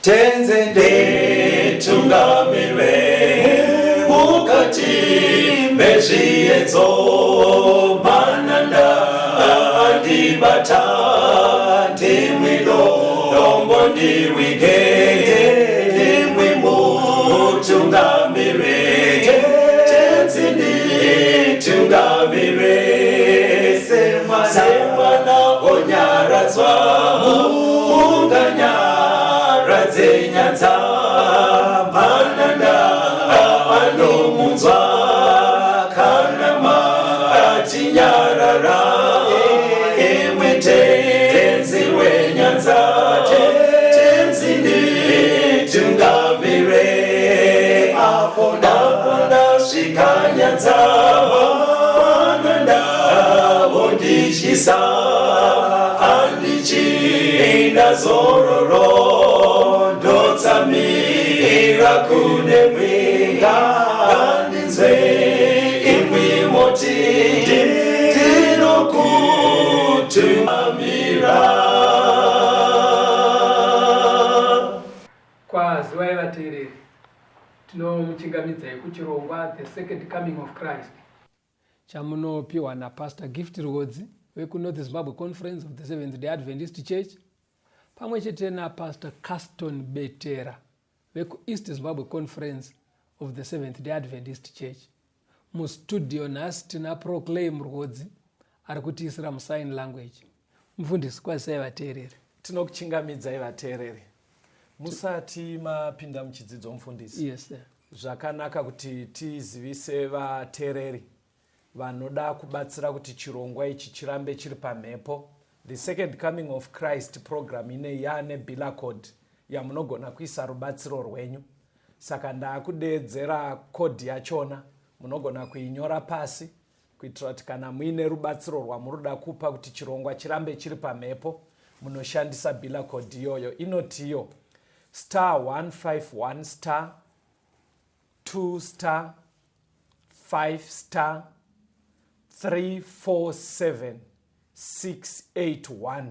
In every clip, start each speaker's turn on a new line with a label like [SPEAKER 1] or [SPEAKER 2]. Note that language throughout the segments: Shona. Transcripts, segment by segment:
[SPEAKER 1] tenzende tungamire mukati mezviedzo mananda andibata ndimwino dombo ndiwige ndimwi mutungamire tenzende tungamire semana onyaradzwa munganyara nyanza mananda anomunzwa kana matinyarara emwe tenzi wenyanza tenzini tungamire apo ndasvika nyanza mananda ondichisa andichienda zororo ndotsamira kune mwinga andinzwe imwi moti ndinokutungamira.
[SPEAKER 2] Kwaziwai vateereri, tinomuchingamidzai kuchirongwa The Second Coming of Christ chamunopiwa naPastor Gift Rhodzi wekuNorth Zimbabwe Conference of the Seventh-day Adventist Church pamwe chete naPastor Caston Betera vekuEast Zimbabwe Conference of the Seventh-day Adventist Church. Mustudio nhasi tina Proclaim Rhodzi ari kutiisira musign language. Mufundisi, kwazisai vateereri.
[SPEAKER 3] Tinokuchingamidzai vateereri. Musati mapinda muchidzidzo mufundisi.
[SPEAKER 2] Yes, sir.
[SPEAKER 3] Zvakanaka kuti tizivise vateereri vanoda kubatsira kuti chirongwa ichi chirambe chiri pamhepo. The Second Coming of Christ program ine yane bila code yamunogona kuisa rubatsiro rwenyu. Saka ndakudeedzera code yachona munogona kuinyora pasi kuitira kuti kana muine rubatsiro rwamunoda kupa kuti chirongwa chirambe chiri pamhepo munoshandisa bila code iyoyo. Inotiyo *151*2*5*347 681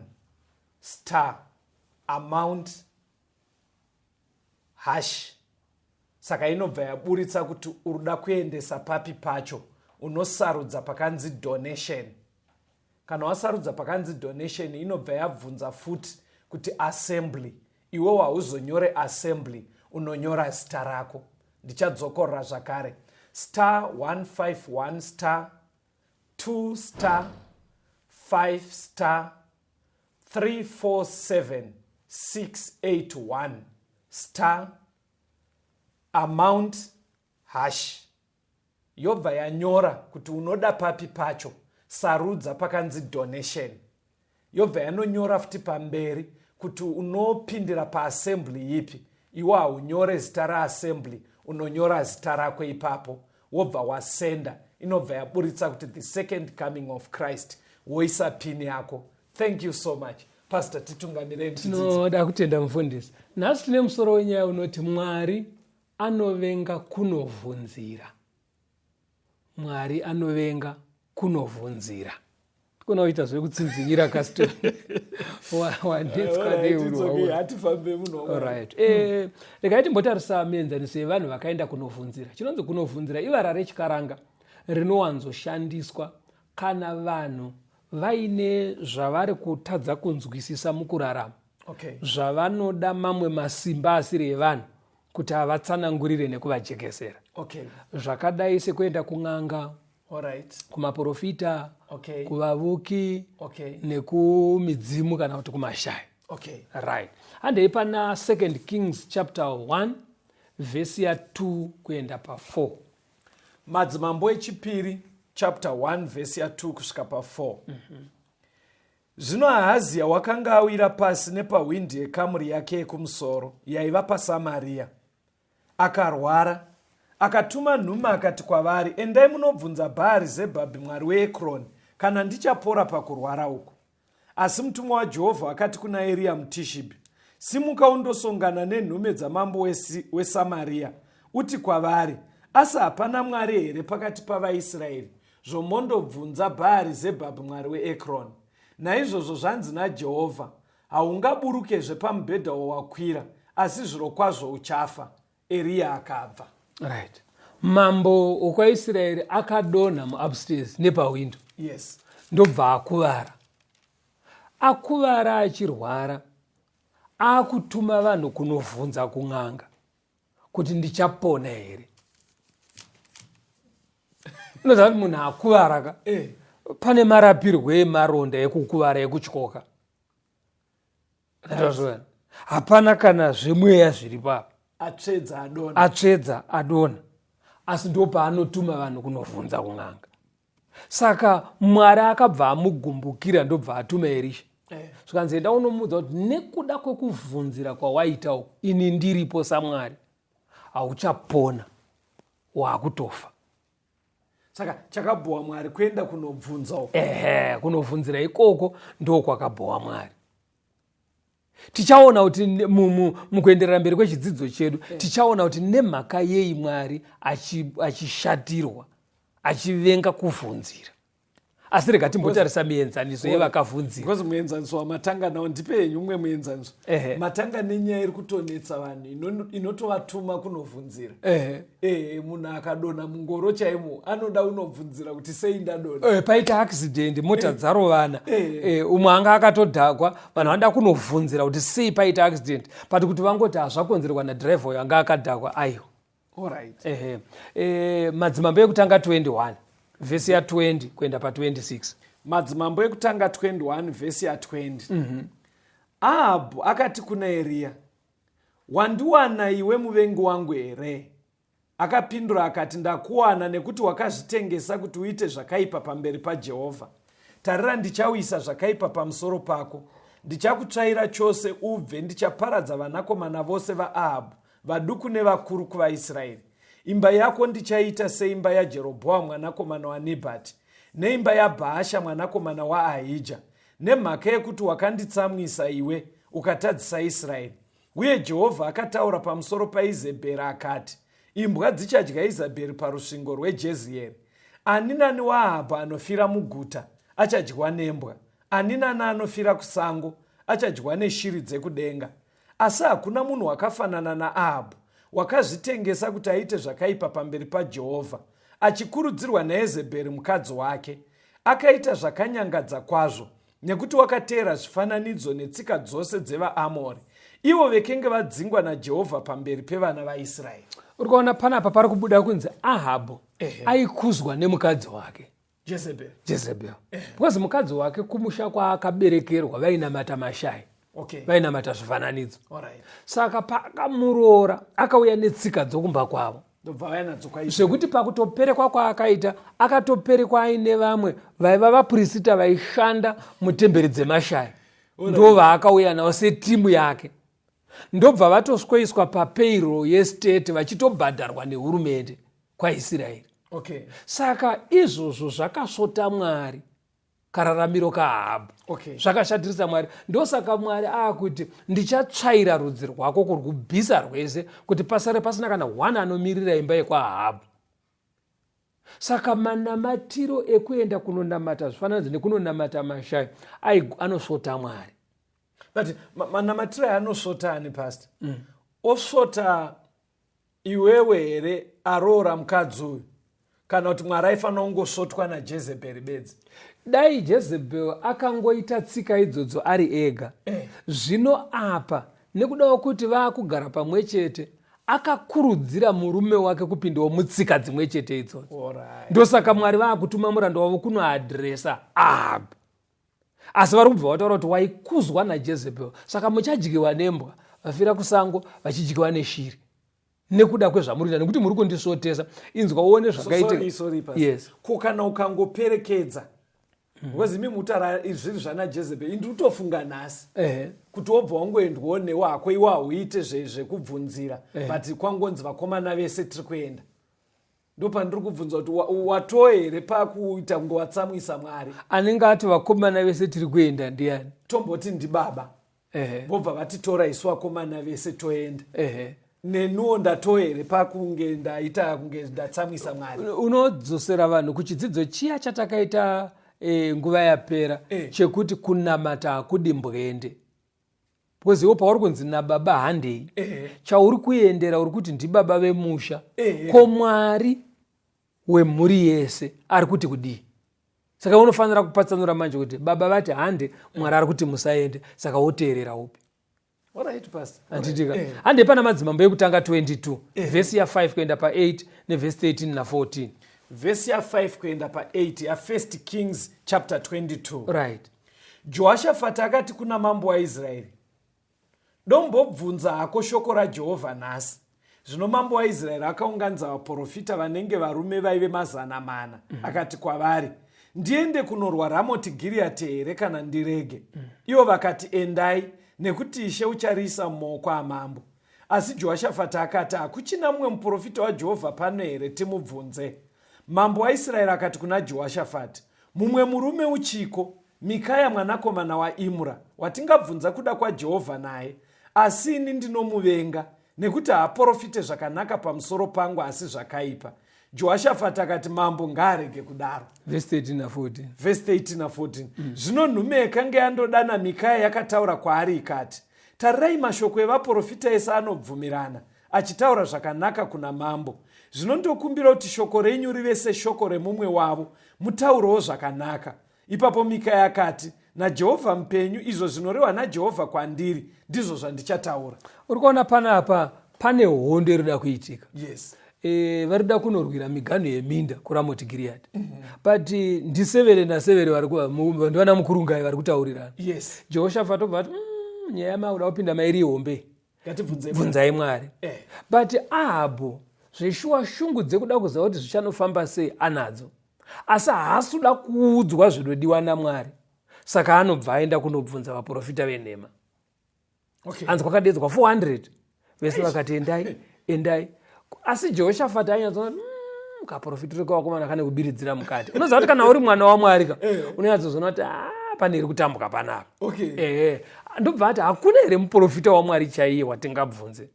[SPEAKER 3] amount hash. Saka inobva yaburitsa kuti uruda kuendesa papi pacho, unosarudza pakanzi donation. Kana wasarudza pakanzi donation inobva yabvunza futi kuti assembly. Iwe hauzonyore assembly, unonyora zita rako. Ndichadzokorera zvakare *151*2*5*347*681 amount hash. Yobva yanyora kuti unoda papi pacho, sarudza pakanzi donation. Yobva yanonyora futi pamberi kuti unopindira paassembly ipi. Iwe haunyore zita raassembly, unonyora zita rako ipapo wobva wasenda. Inobva yaburitsa kuti The Second Coming of Christ, woisa pini yako. Thank you so much. Pastor, titungamirei.
[SPEAKER 2] Tinoda kutenda mufundisi. Nhasi tine musoro wenyaya unoti Mwari anovenga kunovhunzira. Mwari anovenga kunovhunzira. Tikona kuita zvekutsinzinyira Caston. Wanetswa neurwa.
[SPEAKER 3] Hatifambe muno.
[SPEAKER 2] Alright. Regai timbotarisa muenzaniso yevanhu vakaenda kunovhunzira. Chinonzi kunovhunzira ivara rechikaranga rinowanzoshandiswa kana vanhu vaine zvavari kutadza kunzwisisa mukurarama.
[SPEAKER 3] Okay.
[SPEAKER 2] Zvavanoda mamwe masimba asiri evanhu kuti avatsanangurire nekuvajekesera.
[SPEAKER 3] Okay.
[SPEAKER 2] Zvakadai sekuenda kun'anga,
[SPEAKER 3] alright,
[SPEAKER 2] kumaprofita,
[SPEAKER 3] okay,
[SPEAKER 2] kuvavuki,
[SPEAKER 3] okay,
[SPEAKER 2] nekumidzimu kana kuti kumashaya.
[SPEAKER 3] Okay.
[SPEAKER 2] Right. Handei pana 2 Kings chapter 1 verse ya 2 kuenda pa 4.
[SPEAKER 3] Madzimambo echipiri chapter 1 verse ya 2 kusvika pa 4. Zvino Ahazia wakanga awira pasi nepahwindi yekamuri yake yekumusoro yaiva paSamaria. Akarwara, akatuma nhume akati kwavari, endai munobvunza Bhaari Zebhabhi mwari weEkroni kana ndichapora pakurwara uku. Asi mutumwa waJehovha akati kuna Eria muTishibhi, simuka undosongana nenhume dzamambo weSamaria, uti kwavari, asi hapana mwari here pakati pavaIsraeri zvomondobvunza Bhaari Zebhabhi mwari weEkroni. Naizvozvo zvanzi naJehovha, haungaburukezve pamubhedha wawakwira, asi zviro kwazvo uchafa. Eria akabva.
[SPEAKER 2] Right. Mambo wokwaIsraeri akadonha muupstairs nepawindo.
[SPEAKER 3] Yes.
[SPEAKER 2] Ndobva akuvara achirwara, akutuma vanhu kunovhunza kun'anga kuti ndichapona here. Unoziva kuti munhu akuvara ka pane marapirwo emaronda ekukuvara ekutyoka. Hapana kana zvemweya zviri papo. Atsvedza adonha. Asi ndo paanotuma vanhu kunovhunza kun'anga. Saka Mwari akabva amugumbukira ndobva atuma Erisha. Zvikanzi enda unomuudza kuti nekuda kwekuvhunzira kwawaita uku, ini ndiripo saMwari, hauchapona, wakutofa.
[SPEAKER 3] Saka chakabhuwa Mwari kuenda kunobvunza uku.
[SPEAKER 2] Kunovhunzira ikoko ndo kwakabhuwa Mwari. Tichaona kuti mukuenderera mberi kwechidzidzo chedu, tichaona kuti nemhaka yei Mwari achishatirwa, achivenga kuvhunzira. Asi rega timbotarisa mienzaniso yevakavhunzira.
[SPEAKER 3] Because muenzaniso wamatanga nawo ndipe henyu umwe muenzaniso. Matanga nenyaya iri kutonetsa vanhu inotovatuma kunovhunzira. Munhu akadonha mungoro chaimo anoda unobvunzira kuti sei ndadonha.
[SPEAKER 2] Paita accident, mota dzarovana. Umwe anga akatodhakwa, vanhu vanoda kunovhunzira kuti sei paita accident. Pati kuti vangoti hazvakonzerwa nadriver uyo anga akadhakwa aiwa.
[SPEAKER 3] Alright.
[SPEAKER 2] Madzimambo ekutanga 21. Vhesi ya 20 kuenda pa 26.
[SPEAKER 3] Madzimambo ekutanga 21 vhesi ya 20. Ahabhu akati kuna Eria, wandiwana iwe muvengi wangu here? Akapindura akati, ndakuwana nekuti wakazvitengesa kuti uite zvakaipa pamberi paJehovha. Tarira, ndichawisa zvakaipa pamusoro pako. Ndichakutsvaira chose ubve, ndichaparadza vanakomana vose vaAhabhu, vaduku nevakuru kuvaIsraeri. Imba yako ndichaita seimba yaJerobhoamu mwanakomana waNebhati, neimba yaBhaasha mwanakomana waAhija, nemhaka yekuti wakanditsamwisa iwe ukatadzisa Israeri. Uye Jehovha akataura pamusoro paIzebheri akati, imbwa dzichadya Izebheri parusvingo rweJezieri. Ani nani waAhabhu anofira muguta achadyiwa nembwa, ani nani anofira kusango achadyiwa neshiri dzekudenga. Asi hakuna munhu wakafanana naAhabhu, wakazvitengesa kuti aite zvakaipa pamberi paJehovha, achikurudzirwa naEzebheri mukadzi wake. Akaita zvakanyangadza kwazvo, nekuti wakatera zvifananidzo netsika dzose dzevaAmori, ivo vekenge vadzingwa naJehovha pamberi pevana vaIsraeri.
[SPEAKER 2] Uri kuona panapa pari kubuda kunzi Ahabhu aikuzwa nemukadzi wake Jezebheri. Because mukadzi wake kumusha kwaakaberekerwa vainamata mashai. Vainamata zvifananidzo. Saka paakamuroora akauya netsika dzokumba kwavo. Zvekuti pakutoperekwa kwaakaita, akatoperekwa aine vamwe vaiva vaprista vaishanda mutemberi dzemashai. Ndo vaakauya navo setimu yake. Ndobva vatosweiswa papayroll yestate vachitobhadharwa nehurumende kwaIsraeri. Saka izvozvo zvakasvota Mwari. Kararamiro kaAhabhu. Zvakashatirisa Mwari. Ndosaka Mwari akuti ndichatsvaira rudzi rwako kuri kubvisa rwese kuti pasare pasina kana one anomirira imba yekwaAhabhu. Saka manamatiro ekuenda kunonamata zvifananidzo nekunonamata mashai anosvota Mwari.
[SPEAKER 3] But manamatiro anosvota ani pastor? Osvota iwewe here aroora mukadzi uyu, kana kuti Mwari aifanira kungosvotwa naJezebheri bedzi?
[SPEAKER 2] Dai Jezebheri akangoita tsika idzodzo ari ega. Zvino apa nekuda kuti vaakugara pamwe chete, akakurudzira murume wake kupindawo mutsika dzimwe chete idzodzo. Ndosaka Mwari vaakutuma muranda wavo kunoadhiresa Ahabhu. Asi vari kubva vataura kuti waikuzwa naJezebheri, saka muchadyiwa nembwa, vafira kusango vachidyiwa neshiri. Nekuda kwezvamurita, nekuti muri kundisvotesa, inzwa uone zvakaita.
[SPEAKER 3] Yes. Kana ukangoperekedza, because imi mutara zviri zvana Jezebheri, ndiri kutofunga nhasi kuti wobva wangoendwawo newako iwawo uite zvekubvunzira, but kwangonzi vakomana vese tiri kuenda. Ndopandiri kubvunza kuti watowe here pakuita kungowatsamwisa Mwari?
[SPEAKER 2] Anenge ati vakomana vese tiri kuenda ndiani?
[SPEAKER 3] Tomboti ndibaba. Vobva vatitora isu vakomana vese toenda. Nenuwo ndatowe here pakunge ndaita kunge ndatsamwisa Mwari?
[SPEAKER 2] Unodzosera vanhu kuchidzidzo chiya chatakaita nguva yapera chekuti kunamata hakudi mbwende. because iwo pauri kunzi nababa handei chauri kuendera uri kuti ndibaba vemusha ko Mwari wemhuri yese ari kuti kudii. Saka unofanira kupatsanura manje kuti baba vati hande, Mwari ari kuti musaende, saka woteerera upi? Hande pana madzimambo ekutanga 22 vhesi ya5 kuenda pa8 nevhesi 13 na14.
[SPEAKER 3] Vhesi ya5 kuenda pa8 ya 1 Kings chapter 22.
[SPEAKER 2] Right.
[SPEAKER 3] Jehoshafati akati kuna mambo waIsraeri, dombobvunza hako shoko raJehovha nhasi. Zvino mambo waIsraeri akaunganidza vaprofita vanenge varume vaive 400. Akati kwavari, ndiende kunorwa Ramoti Giriati here kana ndirege? Ivo vakati, endai, nekuti Ishe uchariisa mumaoko amambo. Asi Jehoshafati akati, hakuchina mumwe muprofita waJehovha pano here, timubvunze. Mambo waIsraeri akati kuna Jehoshafati, mumwe murume uchiko, Mikaya mwanakomana waImura, watingabvunza kuda kwaJehovha naye, asi ini ndinomuvenga, nekuti haaprofite zvakanaka pamusoro pangu asi zvakaipa. Jehoshafati akati, mambo ngaarege kudaro.
[SPEAKER 2] Vhesi 13 na14.
[SPEAKER 3] Vhesi 13 na14. Zvino nhume yakanga yandodana Mikaya yakataura kwaari ikati, tarirai mashoko evaprofita ese anobvumirana, achitaura zvakanaka kuna mambo. Zvino ndokumbira kuti shoko renyu rive seshoko remumwe wavo, mutaurewo zvakanaka. Ipapo Mikaya akati, naJehovha mupenyu, izvo zvinorehwa naJehovha kwandiri ndizvo zvandichataura.
[SPEAKER 2] Uri kuona panapa pane hondo irida kuitika.
[SPEAKER 3] Yes.
[SPEAKER 2] Varida kunorwira miganhu yeminda kuRamoti Gireadhi. But ndi7 na7 vari ndivana mukurungai vari kutaurirana.
[SPEAKER 3] Yes.
[SPEAKER 2] Jehoshafati obva ati nyaya mauda kupinda mairi hombe. Bvunzai Mwari. But Ahabhu zveshuwa shungu dzekuda kuziva kuti zvichanofamba sei anadzo. Asi haasi kuda kuudzwa zvinodiwa naMwari. Saka anobva aenda kunobvunza vaprofita venhema. Anzi kwakadeedzwa 400. Vese vakati endai. Asi Jehoshafati anyatsoona kaprofita kavakomana kane kubiridzira mukati. Unoziva kuti kana uri mwana waMwari unonyatsozoona kuti pane iri kutambuka panapa. Ndobva ati hakuna here muprofita waMwari chaiye watingabvunze.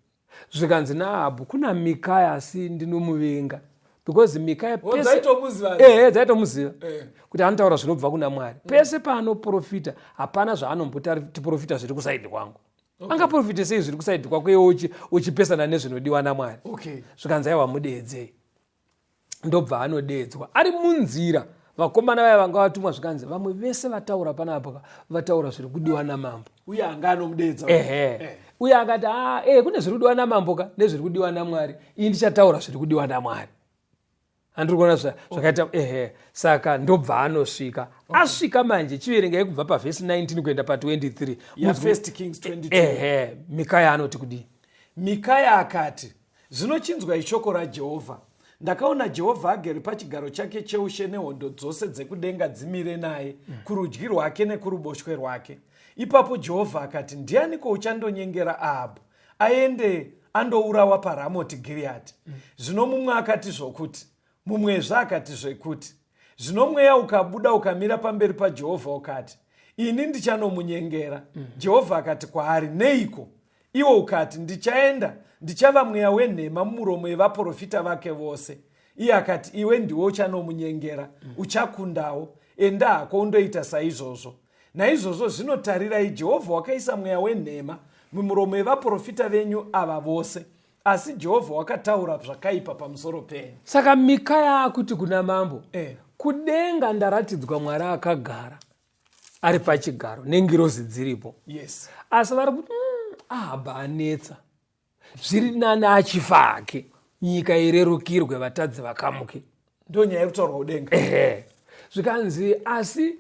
[SPEAKER 2] Zvikanzi naAhabhu kuna Mikaya asi ndinomuvenga. Because Mikaya pese dzaitomuziva kuti anotaura zvinobva kuna Mwari. Pese paanoprofita hapana zvaanombotaura profita zviri kusaidi kwangu. Angaprofite sei zviri kusaidi kwako iwe uchipesana nezvinodiwa naMwari. Zvikanzi aiwa mudeedzei. Ndobva anodeedzwa ari munzira. Vakomana vaya vanga vatumwa zvikanzi vamwe vese vataura panapa vataura zviri kudiwa namambo.
[SPEAKER 3] Uye anga anomudeedza.
[SPEAKER 2] Uye akati kune zviri kudiwa namambo nezviri kudiwa naMwari. Ini ndichataura zviri kudiwa naMwari. Andiri kuona zvakaita saka ndobva anosvika. Asvika manje chiverengai kubva pavhesi 19 kuenda pa23
[SPEAKER 3] ya 1 Kings 22.
[SPEAKER 2] Mikaya anoti kudii?
[SPEAKER 3] Mikaya akati, zvinochinzwa ishoko raJehovha. Ndakaona Jehovha agere pachigaro chake cheushe nehondo dzose dzekudenga dzimire naye, kurudyi rwake nekuruboshwe rwake. Ipapo Jehovha akati, ndianiko uchandonyengera Ahabhu aende andourawa paRamoti Gireadhi? Zvino mumwe akati zvokuti, mumwezve akati zvekuti. Zvino mweya ukabuda ukamira pamberi paJehovha ukati, ini ndichanomunyengera. Jehovha akati kwaari, neiko? Iwo ukati, ndichaenda, ndichava mweya wenhema mumuromo yevaprofita vake vose. Iye akati, iwe ndiwo uchanomunyengera, uchakundawo, enda hako undoita saizvozvo. Naizvozvo zvinotarirai, Jehovha wakaisa mweya wenhema mumuromo yevaprofita venyu ava vose. Asi Jehovha wakataura zvakaipa pamusoro penyu.
[SPEAKER 2] Saka Mikaya akuti kuna mambo, kudenga ndaratidzwa Mwari akagara ari pachigaro nengirozi dziripo.
[SPEAKER 3] Yes.
[SPEAKER 2] Asi vari kuti Ahabhu anetsa. Zviri nani achifa hake, nyika irerukirwe, vatadzi vakamuke.
[SPEAKER 3] Ndonyaya yekutaurwa kudenga.
[SPEAKER 2] Zvikanzi asi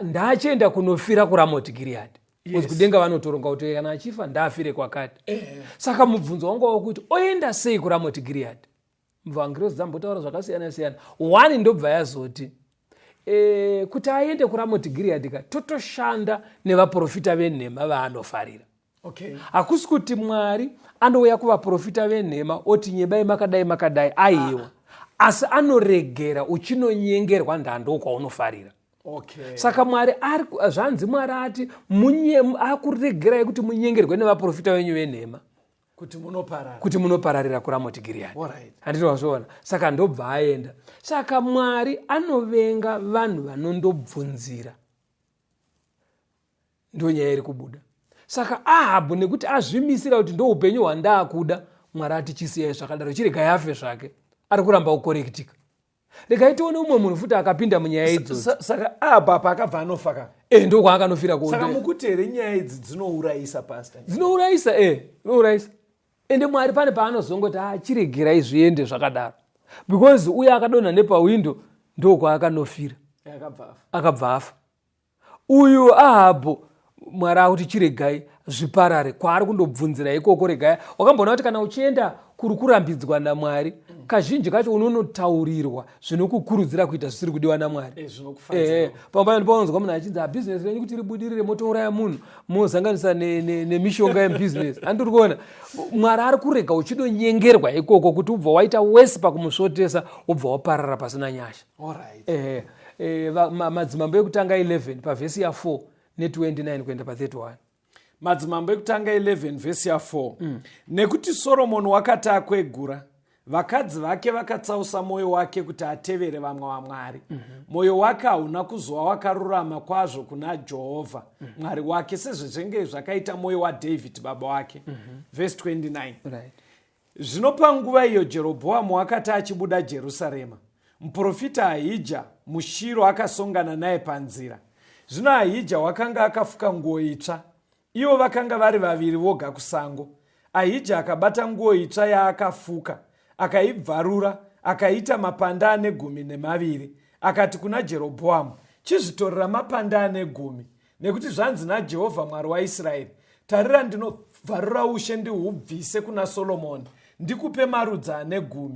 [SPEAKER 2] ndachienda kunofira kuRamoti Gireadhi. Yes. Kudenga vanotoronga kuti kana achifa ndafire kwakati. Saka mubvunzo wangu wokuti oenda sei kuRamoti Gireadhi? Mvangirozi dzambotaura zvakasiyana siyana. One ndobva yazoti kuti aende kuRamoti Gireadhi totoshanda nevaprofita venhema vaanofarira. Hakusi kuti Mwari anouya kuvaprofita venhema oti nyebai makadai aiwa. Asi anoregera uchinonyengerwa ndando kwaunofarira. Saka Mwari zvanzi Mwari ati akuregerai kuti munyengerwe nevaprofita venyu venhema kuti munopararira kuRamoti Gireadhi. Handiti wazviona? Saka ndobva aenda. Saka Mwari anovenga vanhu vanondobvunzira. Ndonyaya iri kubuda. Saka Ahabhu nekuti azvimisira kuti ndo upenyu hwandaakuda, Mwari ati chisiyai zvakadaro, chiregai afe zvake, ari kuramba kukorekitika. Regai tione umwe munhu futi akapinda munyaya idzodzo.
[SPEAKER 3] Saka Ahabhu apa akabva anofa
[SPEAKER 2] ndo kwaakanofira kuonda.
[SPEAKER 3] Saka mukuti here nyaya idzi dzinourayisa pastor?
[SPEAKER 2] Dzinourayisa, dzinourayisa. Ende Mwari pane paanozongoti chiregerai zviende zvakadaro. Because uye akadonha nepawindo ndo kwaakanofira. Akabva afa. Uyu Ahabhu Mwari akuti chiregai zviparare, kwaari kundobvunzira ikoko regai. Wakamboona kuti kana uchienda kuri kurambidzwa naMwari, kazhinji kacho unonotaurirwa zvinokukurudzira kuita zvisiri kudiwa naMwari. Pamwe paunonzwa munhu achinzi bhizinesi renyu kuti ribudirire motouraya munhu, mozanganisa nemishonga yebhizinesi. Andiri kuona Mwari ari kurega uchidonyengerwa ikoko kuti ubva waita wesi pakumusvotesa, ubva waparara pasina nyasha. Madzimambo ekutanga 11 pavhesi ya4 ne29 kuenda pa31.
[SPEAKER 3] Madzimambo ekutanga 11 vhesi ya4. Nekuti Soromoni wakati akwegura, vakadzi vake vakatsausa mwoyo wake kuti atevere vamwe vaMwari. Mwoyo wake hauna kuzova wakarurama kwazvo kuna Jehovha Mwari wake, sezvezvenge zvakaita mwoyo waDhavhidhi baba wake. Vhesi 29. Zvino panguva iyo Jerobhoamu akati achibuda Jerusarema, muprofita Ahija muShiro akasongana naye panzira. Zvino Ahija wakanga akafuka nguo itsva, ivo vakanga vari vaviri voga kusango. Ahija akabata nguo itsva yaakafuka, akaibvarura, akaita mapanda ane 12. Akati kuna Jerobhoamu, chizvitorera mapanda ane 10, nekuti zvanzi naJehovha Mwari waIsraeri, tarira ndinovharura ushe ndihubvise kuna Soromoni, ndikupe marudzi ane 10.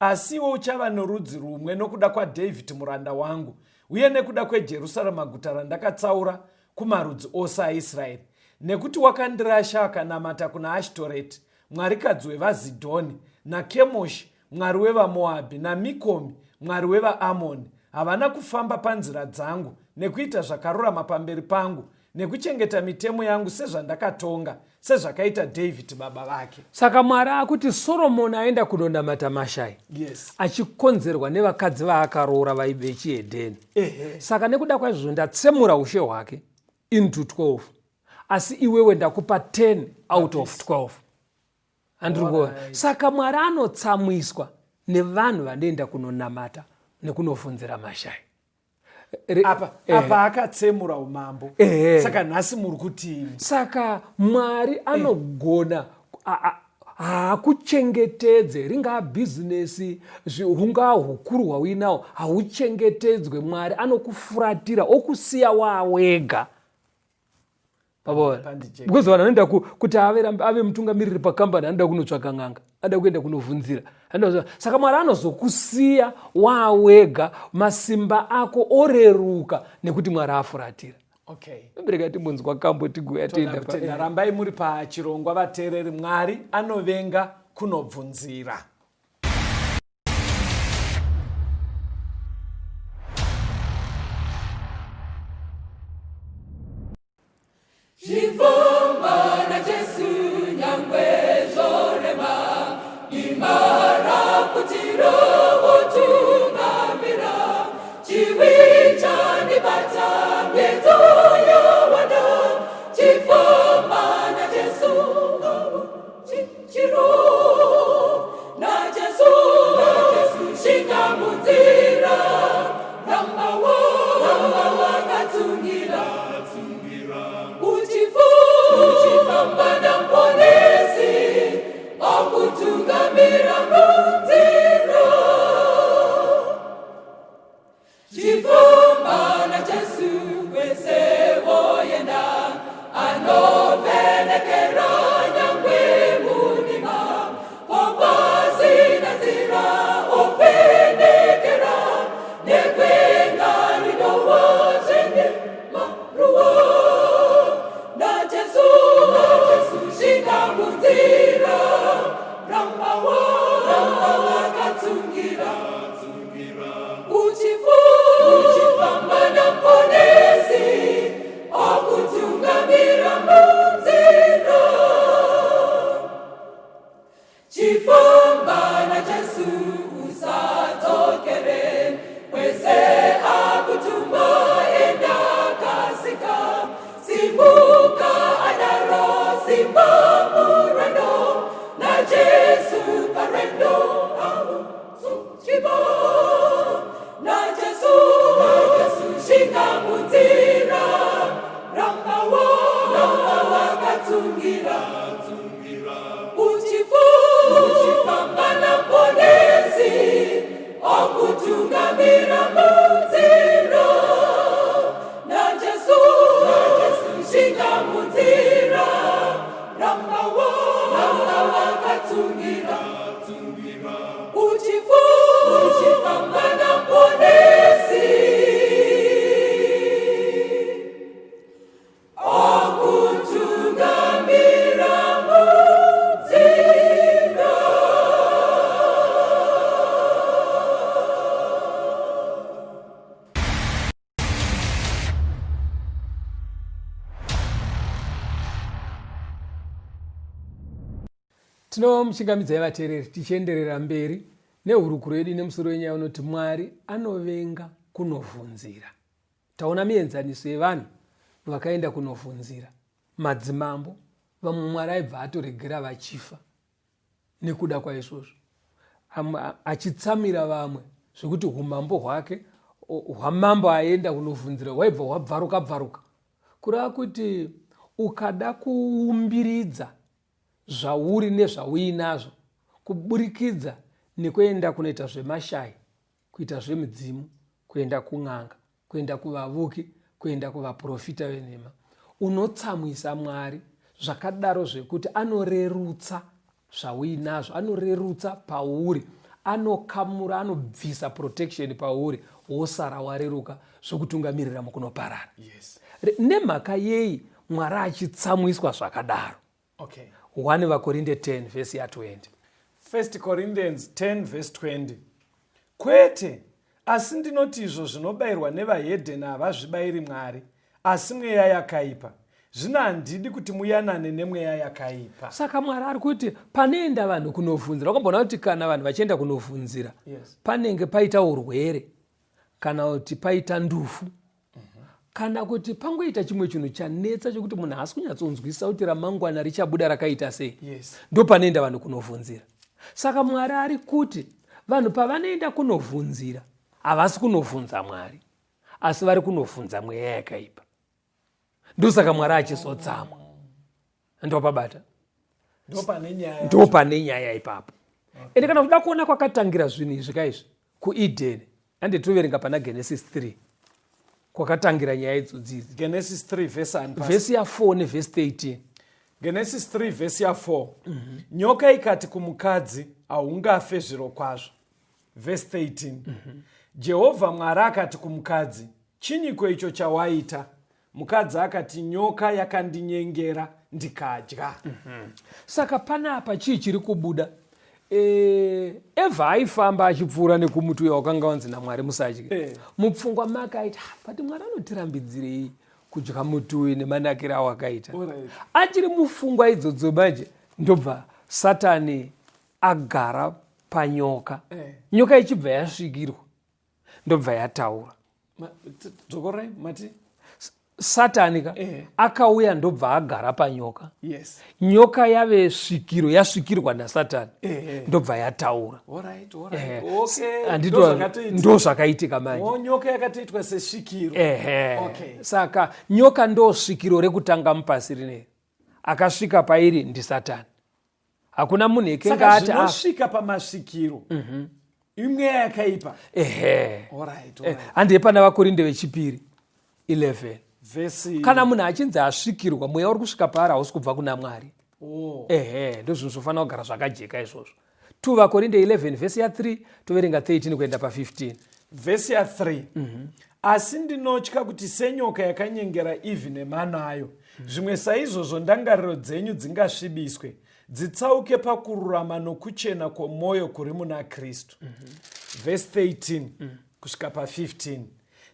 [SPEAKER 3] Asi iwe uchava norudzi rumwe nokuda kwaDhavhidhi muranda wangu, uye nekuda kweJerusarema guta randakatsaura kumarudzi ose aIsraeri. Nekuti wakandirasha akanamata kuna Ashtoreti, mwarikadzi wevaZidhoni, naKemoshi, mwari wevaMoabhi, naMikomi, mwari wevaAmoni. Havana kufamba panzira dzangu, nekuita zvakarurama pamberi pangu, nekuchengeta mitemo yangu sezvandakatonga, sezvakaita Dhavhidhi baba vake.
[SPEAKER 2] Saka Mwari akuti Soromoni aenda kunonamata mashai, achikonzerwa nevakadzi vaakaroora vechihedheni. Saka nekuda kwaizvozvo ndatsemura ushe hwake into 12, asi iwewe ndakupa 10 out of 12. Andikuona. Saka Mwari anotsamwiswa nevanhu vanoenda kunonamata nekunofunzira mashai.
[SPEAKER 3] Apa akatsemura umambo. Saka nhasi muri kutini.
[SPEAKER 2] Saka Mwari anogona hakuchengetedze, ringaa bhizinesi, hungaa hukuru hwauinawo, hauchengetedzwe. Mwari anokufuratira, okusiya wawega. Because vanhu vanoenda kuti ave mutungamiriri pakambani, anoda kunotsvaka n'anga, anoda kuenda kunovhunzira. Saka Mwari anozokusiya wawega, masimba ako oreruka nekuti Mwari afuratira. Mbereka timbonzwa kambo tiguya tienda.
[SPEAKER 3] Rambai muri pachirongwa vateereri. Mwari anovenga kunobvunzira.
[SPEAKER 1] Jivoma na Jesu nyangwe zorema, imara kutiro otungamira, chiwicha nibata miezo yawana. Jivoma na Jesu chichiro, na Jesu parendo chibo na Jesu shingamunzira ramba wakatsungira uchifambana ponesi okutungamira munzira na Jesu shingamunzira ramba wakatsungira uchifambana ponesi okutungamira munzira.
[SPEAKER 2] Tinomuchingamidzai vateereri tichienderera mberi nehurukuro yedu nemusoro wenyaya unoti Mwari anovenga kunovhunzira. Taona mienzaniso yevanhu vakaenda kunovhunzira. Madzimambo vamwe Mwari aibva atoregera vachifa nekuda kwaizvozvo, achitsamira vamwe zvekuti umambo hwake hwamambo aenda kunovhunzira hwaibva hwabvaruka kureva kuti ukada kuumbiridza zvauri nezvauinazvo kuburikidza nekuenda kunoita zvemashai, kuita zvemudzimu, kuenda kun'anga, kuenda kuvavuki, kuenda kuvaprofita venhema, unotsamwisa Mwari zvakadaro zvekuti anorerutsa zvauinazvo, anorerutsa pauri, anokamura, anobvisa protection pauri, wosara wareruka zvokutungamirira mukunoparara.
[SPEAKER 3] Yes.
[SPEAKER 2] Nemhaka yei Mwari achitsamwiswa zvakadaro?
[SPEAKER 3] Okay.
[SPEAKER 2] 1 Vakorinde 10 vhesi ya20.
[SPEAKER 3] 1 Corinthians 10 verse 20. Kwete, asi ndinoti izvo zvinobayirwa nevahedheni havazvibayiri Mwari, asi mweya yakaipa. Zvino handidi kuti muyanane nemweya yakaipa.
[SPEAKER 2] Saka Mwari ari kuti panoenda vanhu kunovhunzira. Wakambona kuti kana vanhu vachienda kunovhunzira,
[SPEAKER 3] Yes.
[SPEAKER 2] panenge paita urwere, kana kuti paita ndufu, kana kuti pangoita chimwe chinhu chanetsa chokuti munhu haasi kunyatsonzwisisa kuti ramangwana richabuda rakaita sei.
[SPEAKER 3] Yes.
[SPEAKER 2] Ndo panoenda vanhu kunovhunzira. Saka Mwari ari kuti vanhu pavanoenda kunovhunzira havasi kunovhunza Mwari, asi vari kunovhunza mweya yakaipa. Ndosaka Mwari achizotsamwa. Ndopabata. Ndo pane nyaya ipapo. Ende kana kuda kuona kwakatangira zvinhu izvi kaizvi kuEdeni, anditoverenga pana Genesis 3 kwakatangira nyaya idzodzidzi.
[SPEAKER 3] Genesis 3 verse
[SPEAKER 2] vhesi ya4 nevhesi 13.
[SPEAKER 3] Genesis 3 verse ya4. Nyoka ikati kumukadzi, haungafe zviro kwazvo. Verse 13. Jehovha Mwari akati kumukadzi, chinyiko icho chawaita? Mukadzi akati, nyoka yakandinyengera ndikadya.
[SPEAKER 2] Saka panapa chii chiri kubuda? Evha aifamba achipfuura nekumuti uyo wakanga wanzi naMwari musadye. Mupfungwa make aiti, pati Mwari anotirambidzirei kudya muti uyu nemanakiro awakaita. Achiri mupfungwa idzodzo manje ndobva Satani agara panyoka. Nyoka ichibva yasvikirwa ndobva yataura.
[SPEAKER 3] Dzokorai mati?
[SPEAKER 2] Satani akauya ndobva agara panyoka.
[SPEAKER 3] Yes.
[SPEAKER 2] Nyoka yave svikiro, yasvikirwa naSatani ndobva yataura.
[SPEAKER 3] Alright. Okay.
[SPEAKER 2] Ndo zvakaitika manje.
[SPEAKER 3] Nyoka yakatoitwa sesvikiro. Okay.
[SPEAKER 2] Saka nyoka ndo svikiro rekutanga mupasi rineri. Akasvika pairi ndiSatani. Hakuna munhu ekenga ati
[SPEAKER 3] zvinosvika pamasvikiro. Imwe yakaipa. Alright.
[SPEAKER 2] Handei pana Vakorinde vechipiri 11.
[SPEAKER 3] Vesi.
[SPEAKER 2] Kana munhu achinzi asvikirwa, mweya uri kusvika paari hausi kubva kuna Mwari. Ndo zvinhu zvofanira kugara zvakajeka izvozvo. 2 Vakorinde 11 vhesi ya3 toverenga 13 kuenda pa15.
[SPEAKER 3] Vhesi ya3. Asi ndinotya kuti senyoka yakanyengera Ivhi nemanayo, zvimwe saizvozvo ndangariro dzenyu dzingasvibiswe, dzitsauke pakururama nokuchena kwomwoyo kuri muna Kristu. Vhesi 13 kusvika pa15.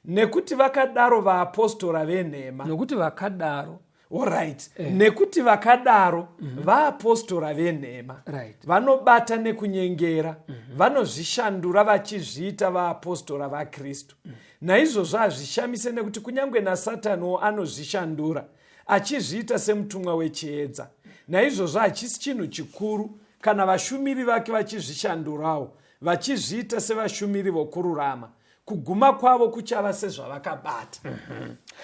[SPEAKER 3] Nekuti vakadaro vaapostora venhema.
[SPEAKER 2] Nokuti vakadaro.
[SPEAKER 3] Alright. Nekuti vakadaro vaapostora venhema.
[SPEAKER 2] Right.
[SPEAKER 3] Vanobata nekunyengera. Vanozvishandura vachizviita vaapostora vaKristu. Naizvozvo hazvishamise nekuti kunyange naSataniwo anozvishandura achizviita semutumwa wechiedza. Naizvozvo hachisi chinhu chikuru kana vashumiri vake vachizvishandurawo vachizviita sevashumiri vokururama, kuguma kwavo kuchava sezvavakabata.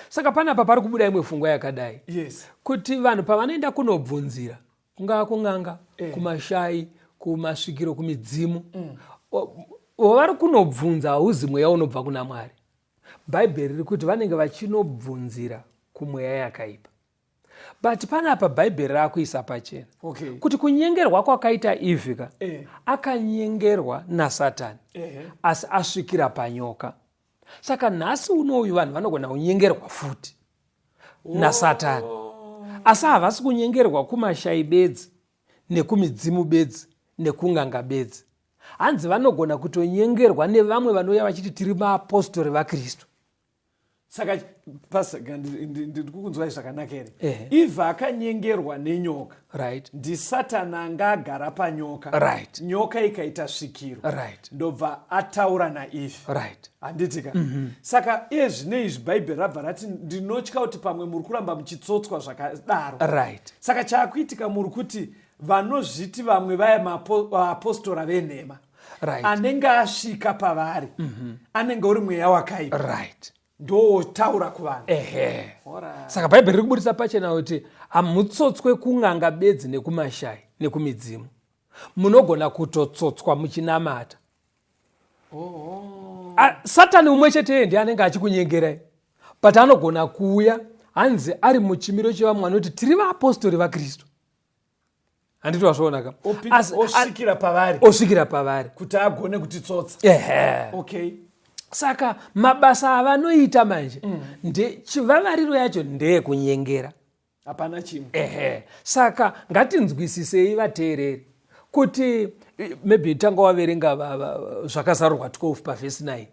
[SPEAKER 2] Saka panapa pari kubuda imwe pfungwa yakadai,
[SPEAKER 3] Yes.
[SPEAKER 2] kuti vanhu pavanoenda kunobvunzira, kungaa kun'anga, kumashai, kumasvikiro, kumidzimu, wavari kunobvunza hauzi mweya unobva kuna Mwari. Bhaibheri riri kuti vanenge vachinobvunzira kumweya yakaipa. But panapa Bhaibheri rakuisa pachena kuti kunyengerwa kwakaita Ivhika akanyengerwa naSatani, asi asvikira panyoka. Saka nhasi unouyu vanhu vanogona kunyengerwa futi naSatani, asi havasi kunyengerwa kumashai bedzi, nekumidzimu bedzi, nekung'anga bedzi. Hanzi vanogona kutonyengerwa nevamwe vanouya vachiti tiri maapostori vaKristu.
[SPEAKER 3] Saka pasaka ndiri kukunzwai zvakanaka here. Ivha akanyengerwa nenyoka,
[SPEAKER 2] Right.
[SPEAKER 3] ndiSatani anga agara panyoka,
[SPEAKER 2] Right.
[SPEAKER 3] nyoka ikaita svikiro,
[SPEAKER 2] Right.
[SPEAKER 3] ndobva ataura naIvha.
[SPEAKER 2] Right.
[SPEAKER 3] Handitika. Saka iye zvinei Bhaibheri rabva rati ndinotya kuti pamwe muri kuramba muchitsotswa zvakadaro.
[SPEAKER 2] Right.
[SPEAKER 3] Saka chaakuitika muri kuti vanozviti vamwe vaya maapostora venhema,
[SPEAKER 2] Right.
[SPEAKER 3] anenge asvika pavari anenge uri mweya wakaipa,
[SPEAKER 2] Right.
[SPEAKER 3] ndotaura kuvanhu.
[SPEAKER 2] Saka Bhaibheri riri kubudisa pachena kuti hamutsotswe kun'anga bedzi nekumashai nekumidzimu, munogona kutotsotswa muchinamata. Satani umwe chete ndiye anenge achikunyengerai, but anogona kuuya hanzi ari muchimiro chevamwe anoti tiri vapostori vaKristu. Handiti wazvionaka? Osvikira pavari
[SPEAKER 3] kuti agone kutitsotsa.
[SPEAKER 2] Saka mabasa avanoita manje, chivavariro yacho ndeye kunyengera.
[SPEAKER 3] Hapana chimwe.
[SPEAKER 2] Saka ngatinzwisisei vateereri kuti maybe tanga waverenga zvakazarurwa 12 pavhesi 9.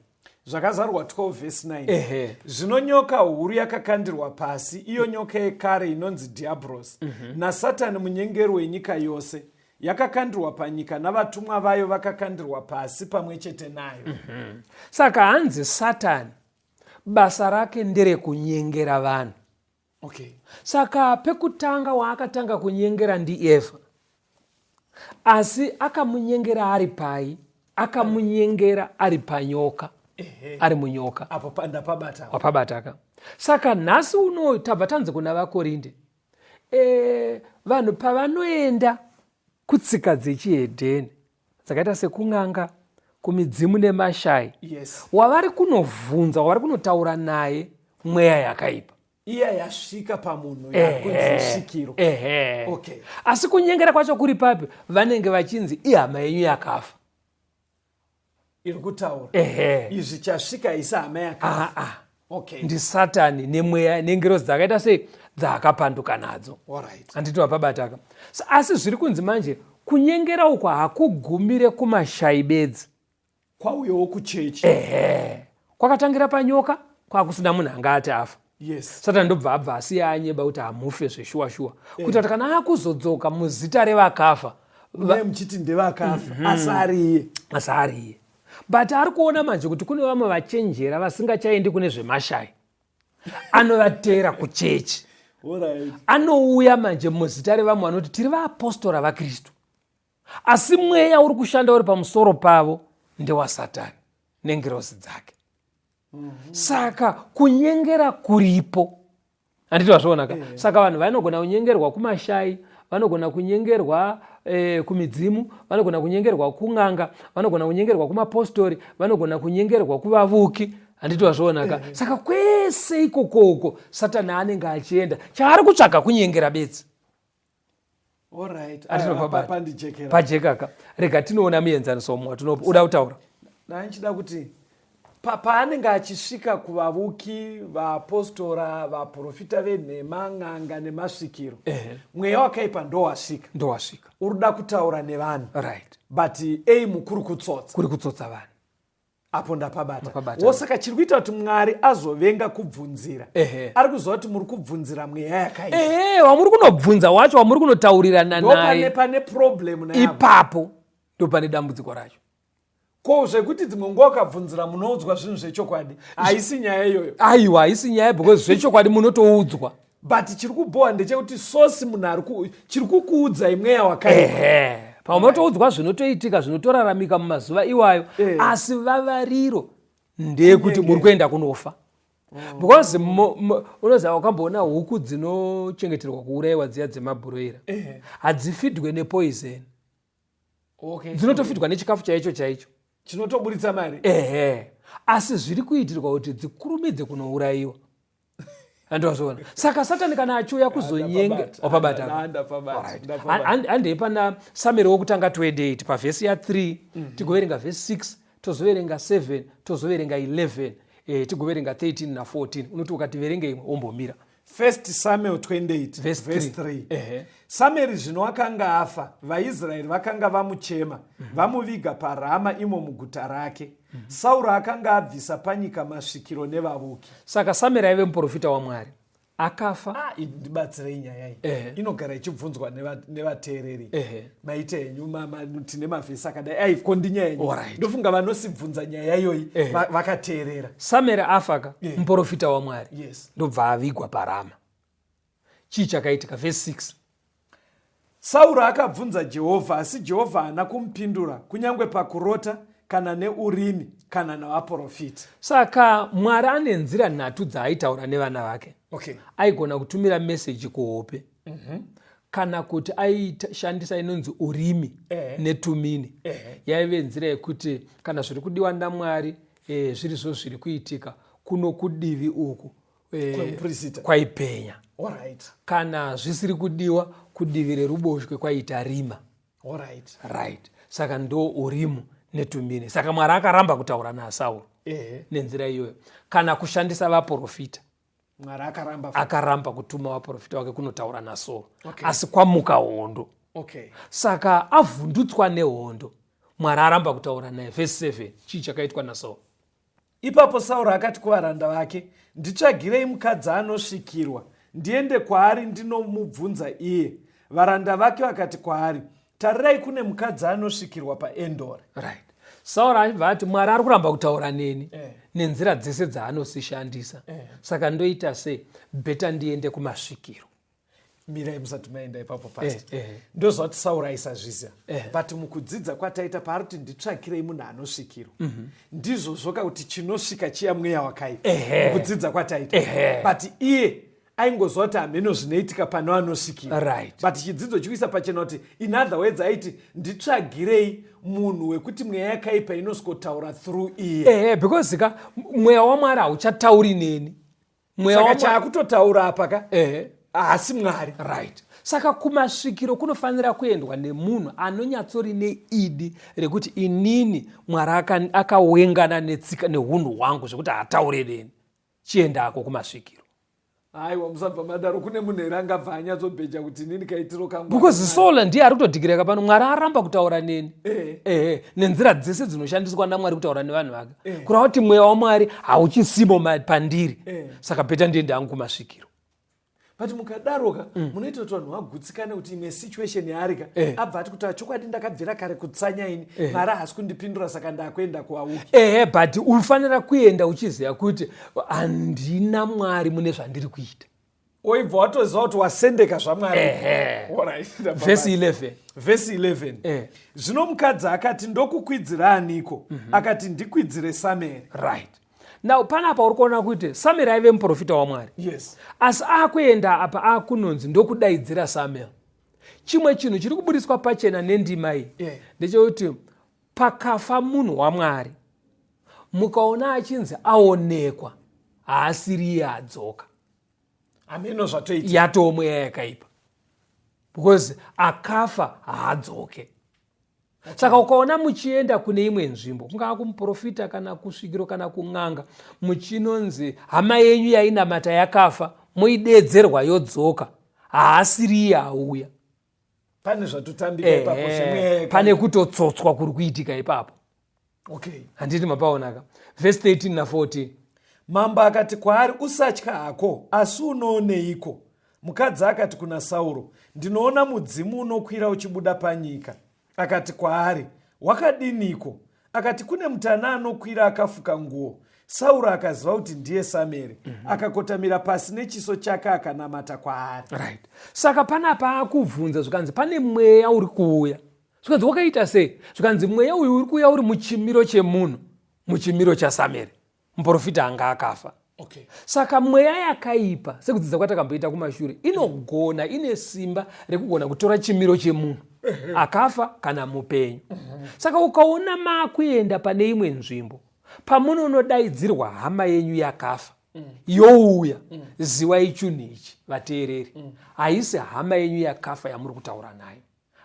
[SPEAKER 3] Zvakazarurwa 12 vhesi 9. Zvino nyoka huru yakakandirwa pasi, iyo nyoka yekare inonzi Diabhros, naSatani munyengeri wenyika yose, yakakandirwa panyika navatumwa vayo vakakandirwa pasi pamwe chete nayo.
[SPEAKER 2] Saka hanzi Satani basa rake ndere kunyengera vanhu. Saka pekutanga waakatanga kunyengera ndiEvha, asi akamunyengera ari pai, akamunyengera ari panyoka, ari munyoka.
[SPEAKER 3] Apo
[SPEAKER 2] wapabataka. Saka nhasi uno tabva tanze kuna vaKorinde, vanhu pavanoenda kutsika dzechihedheni dzakaita sekung'anga, kumidzimu nemashai, wavari kunovhunza, wavari kunotaura naye mweya yakaipa,
[SPEAKER 3] iya yasvika pamunhu yakunzisvikiro.
[SPEAKER 2] Asi kunyengera kwacho kuri papi, vanenge vachinzi ihama yenyu yakafa.
[SPEAKER 3] Iri kutaura izvi chasvika isi hama yakafa.
[SPEAKER 2] NdiSatani nemweya nengerozi dzakaita sei dzaakapanduka nadzo. Handiti wapabataka? Asi zviri kunzi manje kunyengera uko hakugumire kumashai bedzi,
[SPEAKER 3] kwauyewo kuchechi.
[SPEAKER 2] Kwakatangira panyoka, kwakusina munhu anga ati afa. Satani ndobva abva asiya anyeba kuti hamufe zveshuwa-shuwa, kuti kuti kana akuzodzoka muzita revakafa
[SPEAKER 3] muchiti ndevakafa, asi ari iye.
[SPEAKER 2] But ari kuona manje kuti kune vamwe vachenjera vasingachaendi kune zvemashai, anovatera kuchechi. Anouya manje muzita revamwe vanoti tiri vaapostora vaKristu, asi mweya uri kushanda uri pamusoro pavo ndewaSatani nengerozi dzake. Saka kunyengera kuripo. Handiti wazvionaka? Saka vanhu vanogona kunyengerwa kumashai, vanogona kunyengerwa kumidzimu, vanogona kunyengerwa kung'anga, vanogona kunyengerwa kumapostori, vanogona kunyengerwa kuvavuki. Handiti wazvionaka? Saka kwese ikokoko Satani anenge achienda, chaari kutsvaka kunyengera bedzi. Pajekaka. Rega tinoona muenzaniso mumwe tinopa. Uda kutaura?
[SPEAKER 3] Ndanchida kuti paanenge achisvika kuvavuki, vapostora, vaprofita venhema, n'anga nemasvikiro, mweya wakaipa ndowasvika. Urida kutaura nevanhu. But aim kuri
[SPEAKER 2] kutsotsa vanhu.
[SPEAKER 3] Apo ndapabata. Wosaka chiri kuita kuti Mwari azovenga kubvunzira. Ari kuziva kuti muri kubvunzira mweya yakaipa.
[SPEAKER 2] Wamuri kunobvunza wacho, wamuri kunotaurirana naye.
[SPEAKER 3] Pane problem naye.
[SPEAKER 2] Ipapo ndopane dambudziko racho.
[SPEAKER 3] Ko zvekuti dzimwe nguva ukabvunzira munoudzwa zvinhu zvechokwadi, haisi nyaya iyoyo.
[SPEAKER 2] Aiwa, haisi nyaya because zvechokwadi munotoudzwa.
[SPEAKER 3] But chiri kubhuwa ndechekuti sosi munhu chiri kukuudzai mweya wakaipa.
[SPEAKER 2] pamotoudzwa zvinotoitika zvinotoraramika mumazuva iwayo asi vavariro ndeyekuti muri kuenda kunofa. Because unoziva wakamboona huku dzinochengeterwa kuurayiwa dziya dzemabhuroira hadzifidwe nepoison, dzinotofidwa nechikafu chaicho chaicho
[SPEAKER 3] chinotoburitsa mari.
[SPEAKER 2] Asi zviri kuitirwa kuti dzikurumidze kunourayiwa. Andozvona. Saka Satani kana achiuya kuzonyenga wapabata. Handei pana Samueri wokutanga 28 pavhesi ya3 tigoverenga vhesi 6 tozoverenga 7 tozoverenga 11 tigoverenga 13 na14 unoti ukativerenga imwe wombomira.
[SPEAKER 3] 1 Samuel 28 verse 3. Samueri zvino akanga afa, vaIsraeri vakanga vamuchema, vamuviga paRama imo muguta rake. Sauro akanga abvisa panyika masvikiro nevavuki.
[SPEAKER 2] Saka Samueri aive muprofita waMwari. Akafa.
[SPEAKER 3] Ndibatsirei nyaya iyi. Inogara ichibvunzwa nevateereri. Maite henyu tine mavhesi akadai aiko ndinyaya yenyu. Ndofunga vanosibvunza nyaya iyoyi vakateerera.
[SPEAKER 2] Samueri afaka muprofita waMwari.
[SPEAKER 3] Yes.
[SPEAKER 2] Ndobva avigwa paRama. Chii chakaitika vhesi 6.
[SPEAKER 3] Sauro akabvunza Jehovha asi Jehovha haana kumupindura kunyange pakurota kana neurimi kana navaprofita.
[SPEAKER 2] Saka Mwari ane nzira nhatu dzaaitaura nevana vake. Aigona kutumira meseji kuhope kana kuti aishandisa inonzi urimi netumini. Yaive nzira yekuti kana zviri kudiwa naMwari zviri zvo zviri kuitika kuno kudivi uku kwaipenya. Kana zvisiri kudiwa kudivi reruboshwe kwaita rima. Saka ndo urimu netumini. Saka Mwari akaramba kutaura naSauro nenzira iyoyo. Kana kushandisa vaprofita,
[SPEAKER 3] Mwari
[SPEAKER 2] akaramba kutuma vaprofita wake kunotaura naSauro. Asi kwamuka hondo. Saka avhundutswa nehondo, Mwari aramba kutaura naye. Vhesi 7 chii chakaitwa naSauro.
[SPEAKER 3] Ipapo Sauro akati kuvaranda vake, nditsvagirei mukadzi anosvikirwa ndiende kwaari ndinomubvunza iye. Varanda vake vakati kwaari, tarirai kune mukadzi anosvikirwa paEndori.
[SPEAKER 2] Sauro achibva ati Mwari ari kuramba kutaura neni nenzira dzese dzaanosishandisa. Saka ndoita sei? Bheta ndiende kumasvikiro.
[SPEAKER 3] Mirai musati maenda ipapo pasi. Ndozvati Sauro aisazviziva. But mukudzidza kwataita paari kuti nditsvakirei munhu anosvikirwa. Ndizvo zvoka kuti chinosvika chiya mweya wakaipa. Mukudzidza kwataita. But iye aingozva kuti hameno zvinoitika pane vanosvikirwa. But chidzidzo chikuisa pachena kuti in other words aiti nditsvagirei munhu wekuti mweya yakaipa inosvikotaura through iye.
[SPEAKER 2] Because mweya waMwari hauchatauri neni.
[SPEAKER 3] Saka chaakutotaura apa ka asi Mwari.
[SPEAKER 2] Saka kumasvikiro kunofanira kuendwa nemunhu anonyatsori neidi rekuti inini Mwari akawengana netsika neunhu hwangu zvekuti hataure neni. Chiendako kumasvikiro.
[SPEAKER 3] Aiwa musabva madaro kune munhu here angabva anyatsobheja kuti nini kaitiro kangu.
[SPEAKER 2] Because Saul ndiye ari kutodhikireka pano. Mwari aramba kutaura neni. Nenzira dzese dzinoshandiswa naMwari kutaura nevanhu vake. Kureva kuti mweya waMwari hauchisimo pandiri. Saka bheta ndiende hangu kumasvikiro.
[SPEAKER 3] But mukadaroka munoita kuti vanhu vagutsikane kuti imwe situation yaarika abva ati kuti chokwadi ndakabvira kare kutsanya ini Mwari haasi kundipindura saka ndakuenda kuauki.
[SPEAKER 2] But unofanira kuenda uchiziva kuti handina Mwari mune zvandiri kuita.
[SPEAKER 3] Oibva watoziva kuti wasendeka zvaMwari.
[SPEAKER 2] Vhesi 11.
[SPEAKER 3] Vhesi 11. Zvino mukadzi akati ndokukwidzira aniko? Akati ndikwidzire Samueri.
[SPEAKER 2] Now panapa uri kuona kuti Samueri aive muprofita waMwari. Asi akuenda apa akunonzi ndokudaidzira Samuel. Chimwe chinhu chiri kuburiswa pachena nendima iyi ndechekuti pakafa munhu waMwari mukaona achinzi aonekwa haasiri iye adzoka.
[SPEAKER 3] Ameno zvatoita.
[SPEAKER 2] Yatoo mweya yakaipa. Because akafa haadzoke. Saka ukaona muchienda kune imwe nzvimbo, kungaa kumuprofita kana kusvikiro kana kun'anga, muchinonzi hama yenyu yainamata yakafa, muidedzerwa yodzoka, haasiri iye auya.
[SPEAKER 3] Pane zvatotambika ipapo zvimwe.
[SPEAKER 2] Pane kutotsotswa kuri kuitika ipapo. Handiti mapaonaka. Vhesi 13 na 14.
[SPEAKER 3] Mambo akati kwaari, usatya hako, asi unooneiko? Mukadzi akati kuna Sauro, ndinoona mudzimu unokwira uchibuda panyika. Akati kwaari, wakadiniko? Akati kune mutana anokwira akafuka nguo. Sauro akaziva kuti ndiye Samueri. Akakotamira pasi nechiso chake akanamata kwaari.
[SPEAKER 2] Saka panapa akubvunza zvikanzi pane mweya uri kuuya. zvikanzi wakaita sei? Zvikanzi mweya uyu uri kuuya uri muchimiro chemunhu, muchimiro chaSamueri, muprofita anga akafa.
[SPEAKER 3] Okay.
[SPEAKER 2] Saka mweya yakaipa, sekudzidza kwatakamboita kumashure, inogona, ine simba rekugona kutora chimiro chemunhu akafa kana mupenyu. Saka ukaona makuenda pane imwe nzvimbo, pamunonodaidzirwa hama yenyu yakafa, youya, ziwai chinhu ichi, vateereri, haisi hama yenyu yakafa yamuri kutaura nayo,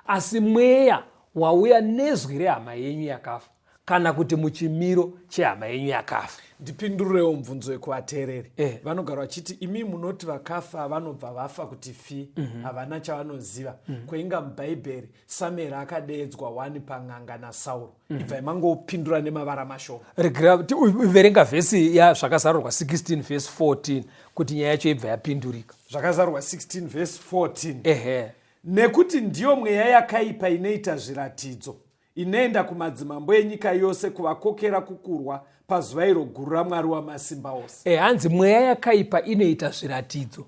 [SPEAKER 2] asi mweya wauya nezwi rehama yenyu yakafa, kana kuti muchimiro chehama yenyu yakafa.
[SPEAKER 3] Ndipindurewo mubvunzo wekuvateereri. Vanogara vachiti imi munoti vakafa vanobva vafa kuti fi, havana chavanoziva. Kwainga mubhaibheri Samueri akadeedzwa 1 pang'anga naSauro. Ibvai mangopindura nemavara mashoma.
[SPEAKER 2] Regera uverenga vhesi yazvakazarurwa 16 verse 14 kuti nyaya yacho ibva yapindurika.
[SPEAKER 3] Zvakazarurwa 16 verse 14. Nekuti ndiyo mweya yakaipa inoita zviratidzo, inoenda kumadzimambo enyika yose kuvakokera kukurwa pazuva iro guru raMwari Wamasimba Ose.
[SPEAKER 2] Hanzi mweya yakaipa inoita zviratidzo,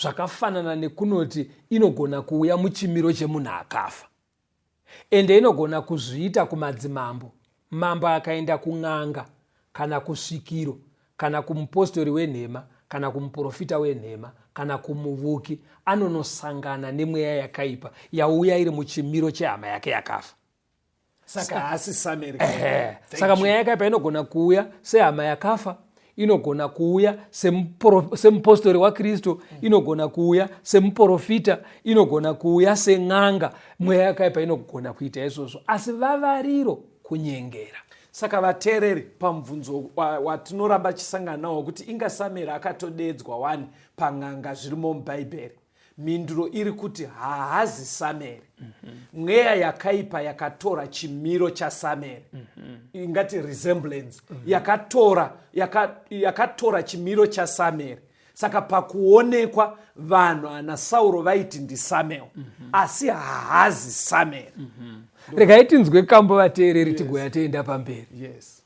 [SPEAKER 2] zvakafanana nekunoti inogona kuuya muchimiro chemunhu akafa, ende inogona kuzviita kumadzimambo. Mambo akaenda kun'anga kana kusvikiro kana kumupostori wenhema kana kumuprofita wenhema kana kumuvuki, anonosangana nemweya yakaipa yauya iri muchimiro chehama yake yakafa.
[SPEAKER 3] Saka hasi Samueri.
[SPEAKER 2] Saka mweya yakaipa inogona kuuya sehama yakafa, inogona kuuya semupostori waKristu, inogona kuuya semuprofita, inogona kuuya sen'anga. Mweya yakaipa inogona kuita izvozvo, asi vavariro kunyengera.
[SPEAKER 3] Saka vateereri, pamubvunzo watinoramba chisangana nawo kuti inga Samueri akatodeedzwa 1 pang'anga zvirimo mubhaibheri, mhinduro iri kuti haazi Samueri. Mweya yakaipa yakatora chimiro chaSamueri, ingati resemblance, yakatora chimiro chaSamueri. Saka pakuonekwa vanhu anaSauro vaiti ndiSamuel, asi haazi Samueri.
[SPEAKER 2] Regai tinzwe kambo vateereri tigoya tienda pamberi.
[SPEAKER 3] Yes.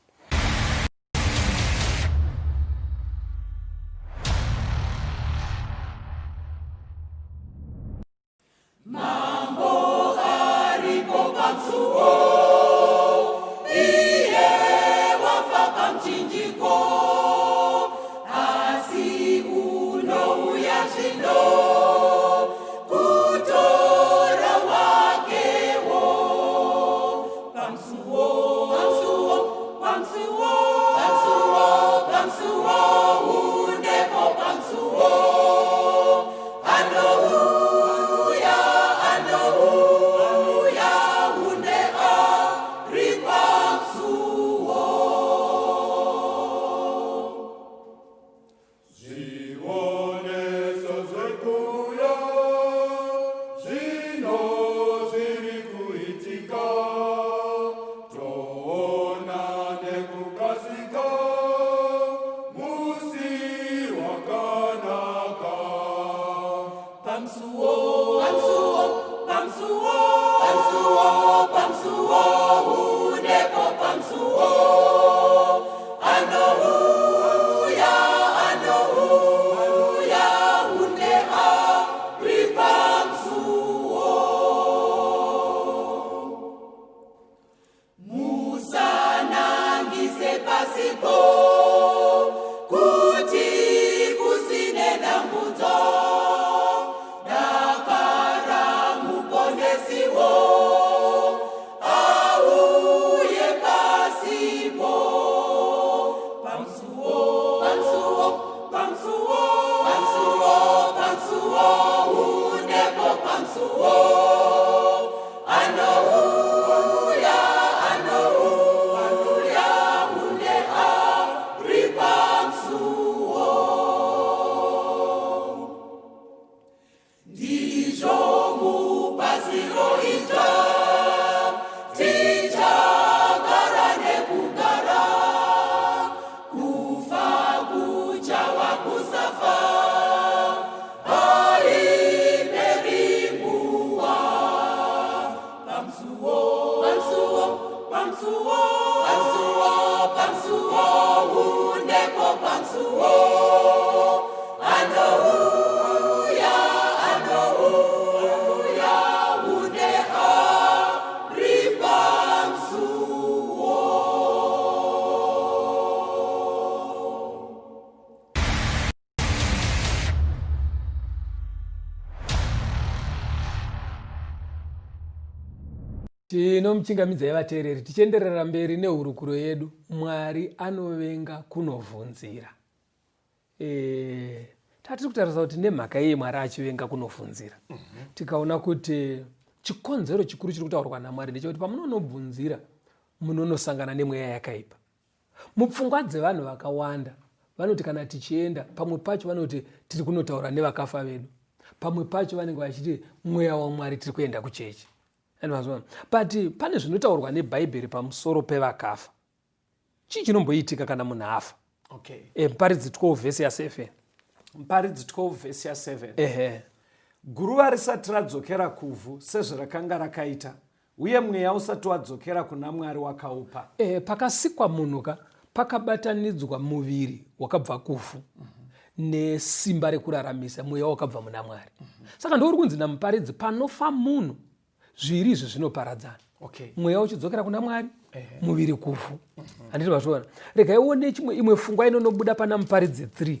[SPEAKER 2] Tinomuchingamidza vateereri tichienderera mberi nehurukuro yedu. Mwari anovenga kunovhunzira. Tatiri kutarisa kuti nemhaka yeye Mwari achivenga kunovhunzira. Tikaona kuti chikonzero chikuru chiri kutaurwa naMwari ndechekuti pamunonobvunzira munonosangana nemweya yakaipa. Mupfungwa dzevanhu vakawanda vanoti kana tichienda, pamwe pacho vanoti tiri kunotaura nevakafa vedu, pamwe pacho vanenge vachiti mweya waMwari tiri kuenda kuchechi. But pane zvinotaurwa nebhaibheri pamusoro pevakafa. Chii chinomboitika kana munhu afa? Muparidzi 12 vhesi ya7.
[SPEAKER 3] Muparidzi 12 vhesi ya7. Guruva risati radzokera kuvhu sezvarakanga rakaita, uye mweya usati wadzokera kuna Mwari wakaupa.
[SPEAKER 2] Pakasikwa munhu pakabatanidzwa muviri wakabva kuvhu nesimba rekuraramisa mweya wakabva muna Mwari. Saka ndouri kunzi namuparidzi panofa munhu zviri izvi zvinoparadzana. Mweya uchidzokera kuna Mwari, muviri kuvhu. Handiti vazvoona. Regai ione imwe pfungwa inonobuda pana muparidzi 3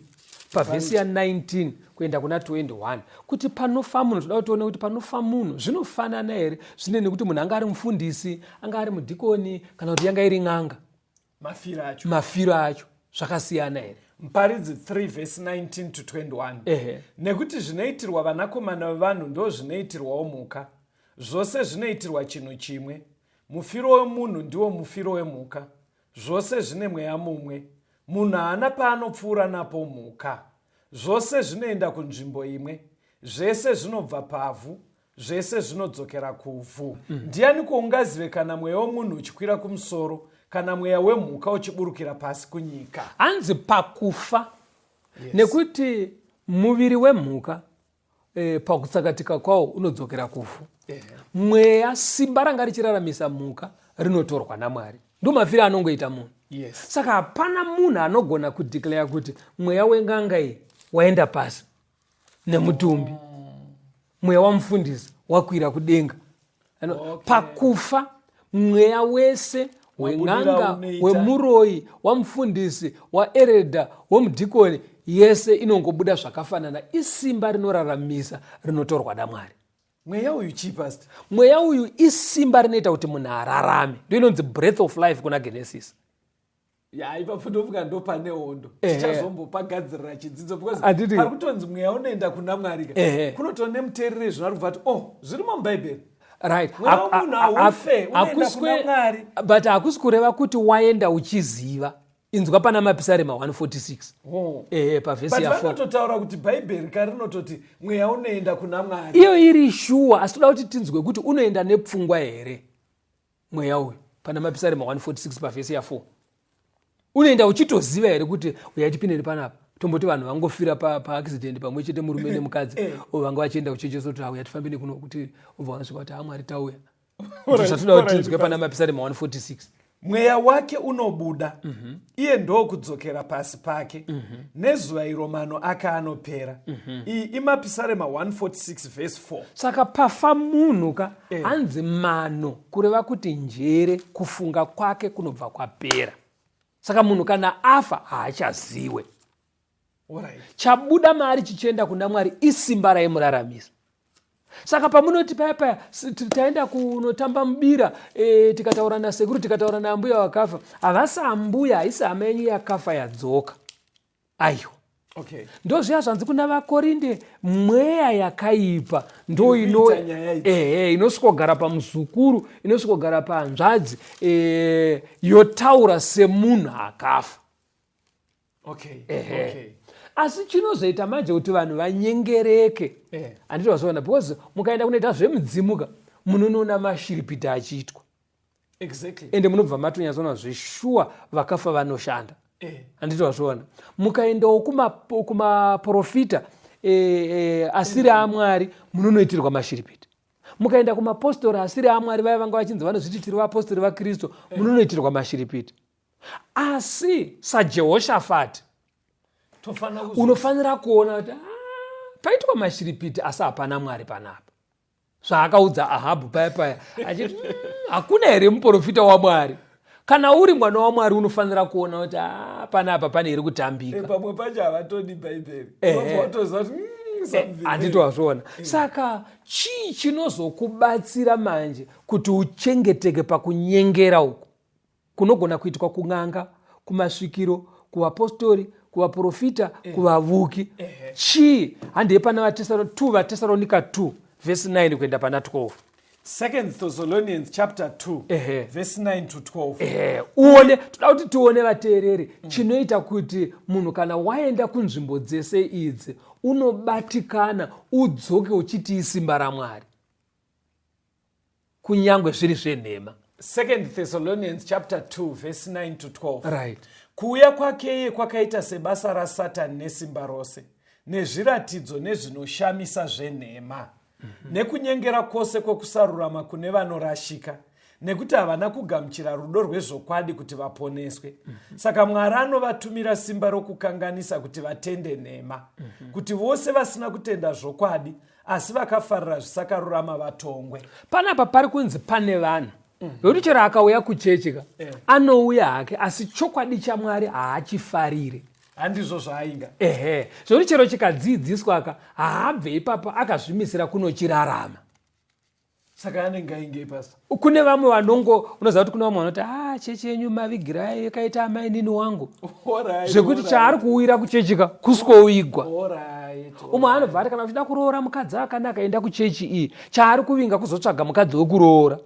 [SPEAKER 2] pavhesi ya19 kuenda kuna 21 kuti panofa munhu. Toda kutione kuti panofa munhu zvinofanana here zvine nekuti munhu anga ari mufundisi, anga ari mudhikoni, kana kuti yanga iri n'anga. Mafiro acho zvakasiyana here.
[SPEAKER 3] Muparidzi 3 vhesi 19 to 21. Nekuti zvinoitirwa vanakomana vevanhu ndo zvinoitirwawo mhuka. Zvose zvinoitirwa chinhu chimwe. Mufiro wemunhu ndiwo mufiro wemhuka. Zvose zvine mweya mumwe. Munhu haana paanopfuura napo mhuka. Zvose zvinoenda kunzvimbo imwe. Zvese zvinobva pavhu. Zvese zvinodzokera kuvhu. Ndiani kuungazive kana mweya wemunhu uchikwira kumusoro, kana mweya wemhuka uchiburukira pasi kunyika?
[SPEAKER 2] Hanzi pakufa. Nekuti muviri wemhuka pakutsakatika kwawo unodzokera kuvhu. Mweya simba ranga richiraramisa mhuka rinotorwa naMwari. Ndo mafiro anongoita munhu. Saka hapana munhu anogona kudeclare kuti mweya wenganga iyi waenda pasi nemutumbi, mweya wamufundisi wakwira kudenga. Pakufa mweya wese wenganga, wemuroyi, wamufundisi, waeredha, womudhikoni, yese inongobuda zvakafanana. Isimba rinoraramisa rinotorwa naMwari.
[SPEAKER 3] Mweya uyu chii pastor?
[SPEAKER 2] Mweya uyu isimba rinoita kuti munhu ararame. Ndo inonzi breath of life kuna Genesis.
[SPEAKER 3] Ipapo ndofunga ndo pane hondo. Tichazombopagadzirira chidzidzo because pari kutonzi mweya unoenda kuna Mwari. Kunotone muteereri zvino ari kuti zvirimo mubhaibheri.
[SPEAKER 2] Right. But hakusi kureva kuti waenda uchiziva. Inzwa pana mapisarema 146. Pavhesi ya 4.
[SPEAKER 3] But vanototaura kuti bhaibheri kari rinototi mweya unoenda kuna Mwari.
[SPEAKER 2] Iyo iri shuwa, asi toda kuti tinzwe kuti unoenda nepfungwa here mweya uyu. Pana mapisarema 146 pavhesi ya 4. Unoenda uchitoziva here kuti uyatipineni panapa. Tomboti vanhu vangofira paaccident pamwe chete murume nemukadzi. Vanga vachienda kuchecheso kuti uyatifambeni kuno kuti ubva vanosvika kuti Mwari tauya. Zvatoda kuti tinzwe pana mapisarema 146.
[SPEAKER 3] Mweya wake unobuda, iye ndo kudzokera pasi pake, nezuva iro mano ake anopera. Iyi imapisarema 146 vhesi 4.
[SPEAKER 2] Saka pafa munhu hanzi mano, kureva kuti njere, kufunga kwake kunobva kwapera. Saka munhu kana afa haachaziwe. Chabuda maari chichienda kuna Mwari isimba raimuraramisa. Saka pamunoti paya taenda kunotamba mubira, tikataura nasekuru, tikataura naambuya wakafa, havasi ambuya, haisi hama yenyu yakafa yadzoka. Aiyo. Ndo zviya zvanzi kuna vakorinde, mweya yakaipa ndo inosvikogara pamuzukuru, inosvikogara pahanzvadzi, yotaura semunhu akafa. Asi chinozoita manje kuti vanhu vanyengereke. Handiti vazoona, because mukaenda kunoita zvemudzimuka, munoona mashiripiti achiitwa. Ende munobva matonyatsona zveshuwa vakafa vanoshanda. Handiti vazoona. Mukaendawo kumaprofita asiri aMwari, munonoitirwa mashiripiti. Mukaenda kumapostori asiri aMwari, vaya vanga vachinzi vanozviti tiri vapostori vaKristu, munonoitirwa mashiripiti. Asi saJehoshafati unofanira kuona kuti paitwa mashiripiti asi hapana Mwari panapa. Zvaakaudza Ahabhu paya achiti hakuna here muprofita waMwari. Kana uri mwana waMwari unofanira kuona kuti panapa pane iri kutambika.
[SPEAKER 3] Pamwe pacho havatodi bhaibheri. Watoziva kuti
[SPEAKER 2] handiti wazviona. Saka chii chinozokubatsira manje kuti uchengeteke pakunyengera uku kunogona kuitwa kun'anga, kumasvikiro, kuvapostori, kuvaprofita, kuvavuki? Chii? Handei pana 2 vaTesalonika 2 verse 9 kuenda pana 12.
[SPEAKER 3] 2 Thessalonians chapter 2 verse 9 to 12.
[SPEAKER 2] Uone, toda kuti tione vateereri chinoita kuti munhu kana waenda kunzvimbo dzese idzi unobatikana, udzoke uchiti isimba raMwari kunyangwe zviri zvenhema.
[SPEAKER 3] 2 Thessalonians chapter 2 verse 9 to 12.
[SPEAKER 2] Right.
[SPEAKER 3] Kuuya kwake kwakaita sebasa raSatani nesimba rose, nezviratidzo nezvinoshamisa zvenhema, nekunyengera kwose kwekusarurama kune vanorashika, nekuti havana kugamuchira rudo rwezvokwadi kuti vaponeswe. Saka Mwari anovatumira simba rokukanganisa kuti vatende nhema, kuti vose vasina kutenda zvokwadi asi vakafarira zvisakarurama vatongwe.
[SPEAKER 2] Panapa pari kunzi pane vanhu nokuti chero akauya kuchechika anouya hake asi chokwadi chaMwari haachifarire.
[SPEAKER 3] Handizvo zvaainga.
[SPEAKER 2] Zvokuti chero chikadzidziswa aka haabve ipapa akazvimisira kunochirarama.
[SPEAKER 3] Saka anenge ainge ipasa.
[SPEAKER 2] Kune vamwe vanongo unoziva kuti kuna vamwe vanoti chechi yenyu mavigirai yakaita amai nini wangu, zvekuti chaari kuwira kuchechika kusikoigwa. Umwe anobva ati kana uchida kuroora mukadzi akanaka enda kuchechi iyi, chaari kuvinga kuzotsvaga mukadzi wekuroora,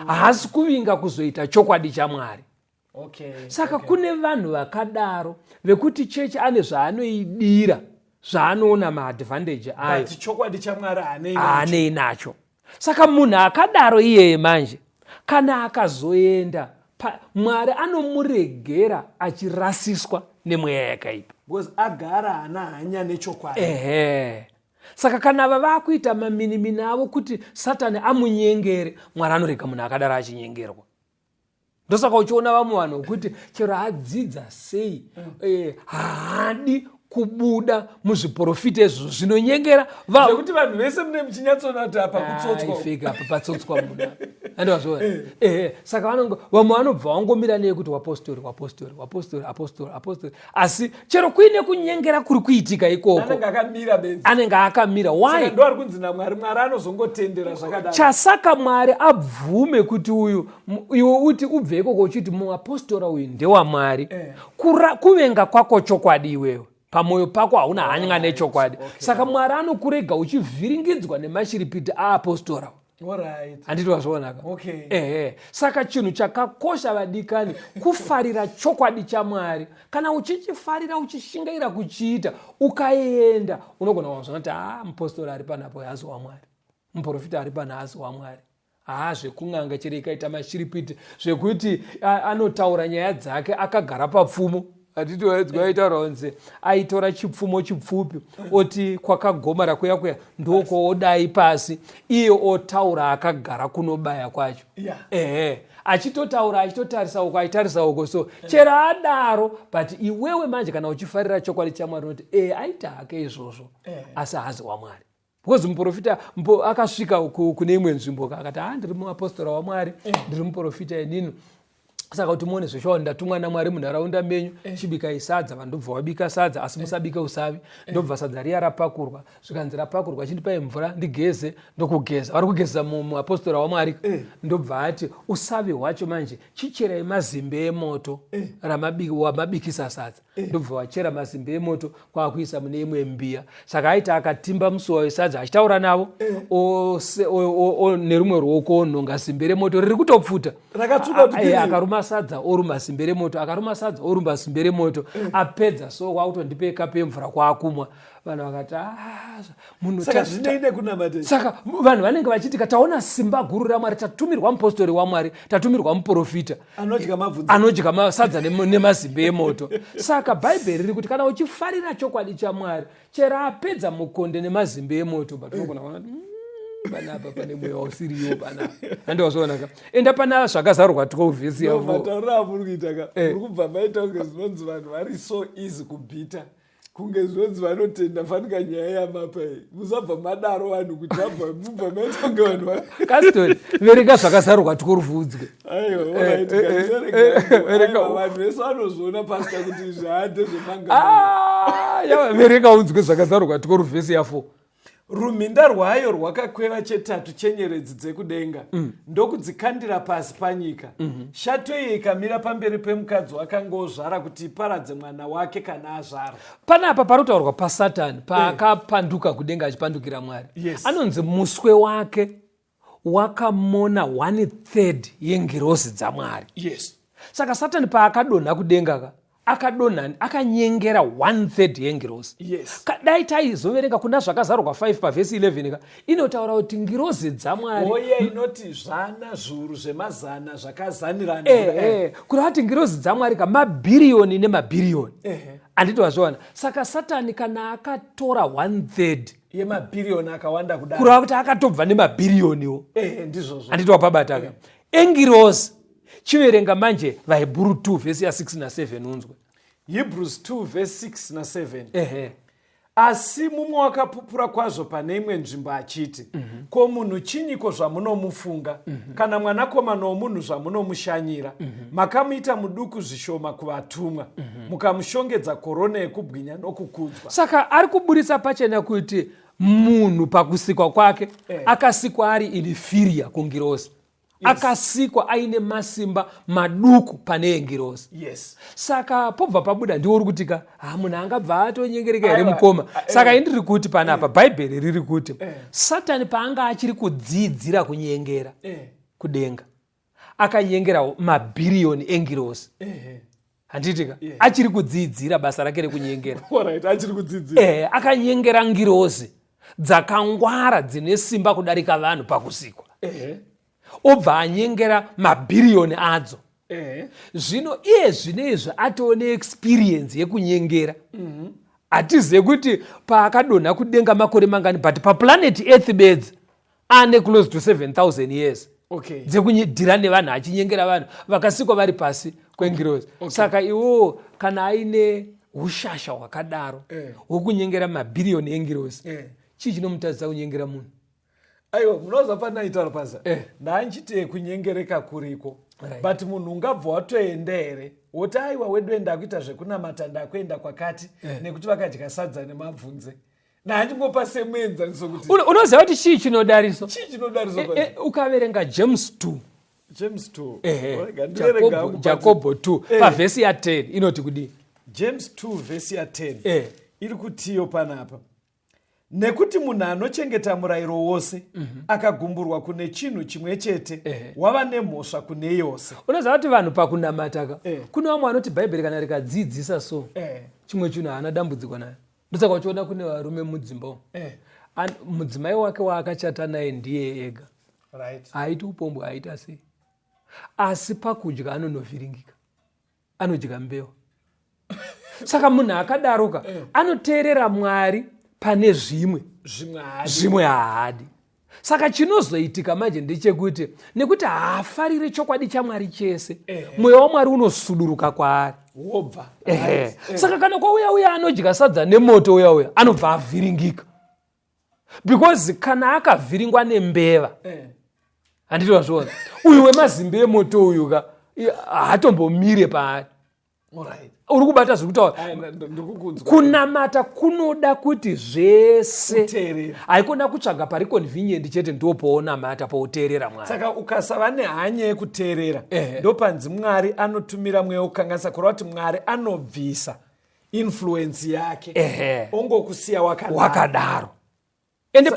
[SPEAKER 2] haasi kuvinga kuzoita chokwadi chaMwari. Saka kune vanhu vakadaro vekuti chechi ane zvaanoidira, zvaanoona maadvantage ayo,
[SPEAKER 3] chokwadi chaMwari
[SPEAKER 2] haanei nacho. Saka munhu akadaro iyeye manje kana akazoenda Mwari anomuregera achirasiswa nemweya yakaipa,
[SPEAKER 3] because agara hana hanya nechokwadi.
[SPEAKER 2] Saka kana ava vakuita maminimini avo kuti Satani amunyengere, Mwari anorega munhu akadaro achinyengerwa. Ndosaka uchiona vamwe vanhu kuti chero adzidza sei haadi kubuda muzviprofita izvo zvinonyengera
[SPEAKER 3] zvekuti vanhu vese mune muchinyatsona kuti apa kutsotswa
[SPEAKER 2] apa patsotswa muda andivazvo. Saka vamwe vanobva vangomira neye kuti wapostori wapostori wapostori apostori apostori, asi chero kuine kunyengera kuri kuitika ikoko anenge akamira. Why?
[SPEAKER 3] Ndo ari kunzi naMwari, Mwari anozongotendera zvakadaro.
[SPEAKER 2] Chasaka Mwari abvume kuti uyu iwe uti ubve ikoko uchiti muapostora uyu ndewaMwari, kuvenga kwako chokwadi iwewe pamwoyo pako hauna hanya nechokwadi. Saka Mwari anokurega uchivhiringidzwa nemashiripiti aapostora. Handiti wazvionaka? Saka chinhu chakakosha vadikani kufarira chokwadi chaMwari. Kana uchichifarira uchishingaira kuchiita ukaenda unogona kuzona kuti mupostori ari panapo hazi waMwari, muprofita ari pana hazi waMwari. Zvekung'anga chero ikaita mashiripiti zvekuti anotaura nyaya dzake akagara papfumo. Hatiti waitaura nze aitora chipfumo chipfupi oti kwakagomara kuya ndokoodai pasi, iye otaura akagara kunobaya kwacho. Achitotaura achitotarisa uko aitarisa uko. So chero adaro, but iwewe manje kana uchifarira chokwadi chaMwari unoti aita hake izvozvo asi hazi waMwari. Because muprofita akasvika kune imwe nzvimbo akati ndiri muapostora waMwari, ndiri muprofita yenini. Saka kuti muone zveshawo ndatumwa naMwari munharaunda menyu, chibikai sadza. Vandobva wabika sadza asi musabike usavi. Ndobva sadza riya rapakurwa, zvikanzi rapakurwa chindipai mvura ndigeze, ndokugeza. Vari kugeza muapostora waMwari. Ndobva ati usavi hwacho manje chicherai mazimbe emoto wamabikisa sadza. Ndobva wachera mazimbe emoto kwakuisa mune imwe mbiya. Saka aita akatimba musuwa wesadza achitaura navo, nerumwe ruoko onhonga zimbe remoto riri kutopfuta. Akaruma sadza orumba simbe remoto, akaruma sadza orumba simbe remoto, apedza so kwakutondipe kape mvura kwaakumwa. Vanhu vakati munhu
[SPEAKER 3] saka zvinoine kunamata.
[SPEAKER 2] Saka vanhu vanenge vachiti taona simba guru raMwari, tatumirwa mupostori waMwari, tatumirwa muprofita anodya sadza nemazimbe emoto. Saka Bhaibheri riri kuti kana uchifarira chokwadi chaMwari, chero apedza mukonde nemazimbe emoto, but unogona kuona panapa pane mweya usiriyo panapa. Handizvonaka. Enda pana zvakazarurwa 12 vhesi yavo.
[SPEAKER 3] Mataura amuri kuita uri kubva maita kunge zvinonzi vanhu vari so easy kubhita kunge zvinonzi vanotenda fanika nyaya yamapa iyi musabva madaro vanhu kuti mubva maitonge vanhu
[SPEAKER 2] kastori verenga zvakazarurwa tikuruvudzwe.
[SPEAKER 3] vanhu vese vanozviona pasita kuti zvaade zvemanga
[SPEAKER 2] verenga unzwe zvakazarurwa tikuruvhesi ya4.
[SPEAKER 3] rumhinda rwayo rwakakweva chetatu chenyeredzi dzekudenga ndokudzikandira pasi panyika. Shato iyi ikamira pamberi pemukadzi wakanga ozvara kuti iparadze mwana wake kana azvara.
[SPEAKER 2] Panapa parutaurwa pasatani paakapanduka kudenga achipandukira Mwari. Anonzi muswe wake wakamona 1/3 yengirozi dzaMwari. Saka Satani paakadonha kudenga akanyengera 1/3 yengirozi. Dai taizoverenga kuna zvakazarurwa 5 pavhesi 11 inotaura kuti ngirozi dzaMwari
[SPEAKER 3] inoti zvana zviuru zvemazana zvakazanirana.
[SPEAKER 2] Kureva kuti ngirozi dzaMwari mabhiriyoni nemabhiriyoni. Anditi wazviona. Saka Satani kana akatora 1/3
[SPEAKER 3] yemabhiriyoni akawanda kudai,
[SPEAKER 2] kureva kuti akatobva nemabhiriyoniwo.
[SPEAKER 3] Ndizvozvo.
[SPEAKER 2] Anditi wapabataka. Engirozi chiverenga manje vaHebrew 2 vhesi ya 6 na7 unzwe.
[SPEAKER 3] Hebrews 2 vhesi 6 na7. Asi mumwe wakapupura kwazvo pane imwe nzvimbo achiti, ko munhu chinyiko zvamunomufunga, kana mwanakomana womunhu zvamunomushanyira, makamuita muduku zvishoma kuvatumwa, mukamushongedza korona yekubwinya nokukudzwa.
[SPEAKER 2] Saka ari kuburitsa pachena kuti munhu pakusikwa kwake akasikwa ari inferior kungirozi. Akasikwa aine masimba maduku pane engirozi. Saka pobva pabuda ndiwo uri kutika munhu angabva atonyengereka here mukoma. Saka indiri kuti panapa bhaibheri riri kuti Satani paanga achiri kudzidzira kunyengera kudenga akanyengera mabhiriyoni engirozi. Handitika achiri kudzidzira basa rake rekunyengera.
[SPEAKER 3] Achiri kudzidzira.
[SPEAKER 2] Akanyengera ngirozi dzakangwara dzine simba kudarika vanhu pakusikwa. Obva anyengera mabhiriyoni adzo. Zvino iye zvinezvi atoone experience yekunyengera. Atizive kuti paakadonha kudenga makore mangani, but paplanet Earth bedzi ane close to 7,000 years. Dzekudhira nevanhu achinyengera vanhu vakasikwa vari pasi kwengirozi. Saka iwo kana aine ushasha hwakadaro hwokunyengera mabhiriyoni engirozi, chii chinomutadzisa kunyengera munhu?
[SPEAKER 3] Aiwa, munoza panaitaura pasa. Ndanchiti kunyengereka kuriko. But munhu ungabva watoenda here woti aiwa wedu enda kuita zvekunamata ndakuenda kwakati nekuti vakadya sadza nemabvunze. Ndangombopa semuenzaniso kuti
[SPEAKER 2] unoziva kuti chii chinodariso? Ukaverenga James 2. Jacobo 2 pavhesi ya 10 inoti kudii?
[SPEAKER 3] James 2 vhesi ya 10 iri kutiyo panapa. Nekuti munhu anochengeta murayiro wose akagumburwa kune chinhu chimwe chete wava nemhosva kune yose.
[SPEAKER 2] Unoziva kuti vanhu pakunamataka kune vamwe vanoti bhaibheri kana rikadzidzisa so chimwe chinhu haana dambudziko nayo. Ndosaka uchiona kune varume mudzimba mudzimai wake waakachata naye ndiye ega. Haiti upombwe haita sei, asi pakudya anonovhiringika, anodya mbeva. Saka munhu akadaroka anoteerera Mwari pane zvimwe haadi. Saka chinozoitika manje ndechekuti nekuti haafariri chokwadi chaMwari chese, mweya waMwari unosuduruka kwaari. Saka kana kwauya anodya sadza nemoto uya anobva avhiringika, because kana akavhiringwa nembeva, handiti wazviona, uyu wemazimbe emoto uyu hatombomire paari. Uri kubata zvekutaura kunamata kunoda kuti zvese, haikona kutsvaga pari convenient chete ndopaonamata pauteerera Mwari.
[SPEAKER 3] Saka ukasava nehanya yekuteerera ndopanzi Mwari anotumira mweya kukanganisa, kureva kuti Mwari anobvisa influence yake ongokusiya wakadaro.
[SPEAKER 2] Ende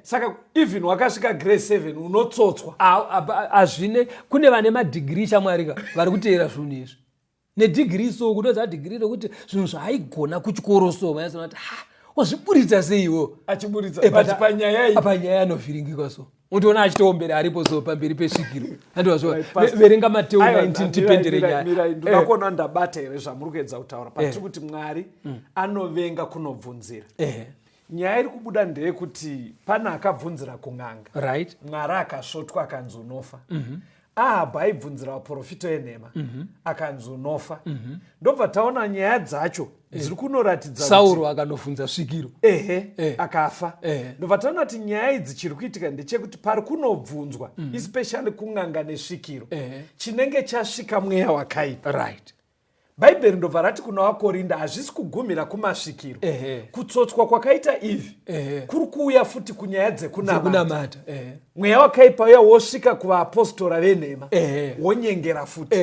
[SPEAKER 3] saka even wakasvika grade 7 unotsotswa.
[SPEAKER 2] Azvine kune vane madhigiri chaMwari vari kuteera zvinhu izvi nedhigiri so kutoza dhigiri rokuti zvinhu zvaaigona kuchikoro so vaisona kuti wazviburitsa sei iwo
[SPEAKER 3] achiburitsa but
[SPEAKER 2] panyaya anovhiringika so unoona achitoombera aripo so pamberi pesvikiro. Handizvo verenga Mateo 19 tipendere nyaya.
[SPEAKER 3] Ndakona ndabata here zvamuri kuedza kutaura patiri kuti Mwari anovenga kunobvunzira. Nyaya iri kubuda ndeyekuti pana akabvunzira kun'anga, Mwari akasvotwa akanzi unofa. Ahabha aibvunzira vaprofita venhema akanzi unofa. Ndobva taona nyaya dzacho dziri kunoratidza
[SPEAKER 2] Sauro akanofunza svikiro
[SPEAKER 3] akafa. Ndobva taona kuti nyaya idzi chiri kuitika ndechekuti pari kunobvunzwa especially kung'anga nesvikiro chinenge chasvika mweya wakaipa.
[SPEAKER 2] Right.
[SPEAKER 3] Bhaibheri ndobva rati kuna vakorinda hazvisi kugumira kumasvikiro. Kutsotswa kwakaita ivi kuri kuuya futi kunyaya dzekunamata. Mweya wakaipa uya wosvika kuvaapostora venhema wonyengera futi.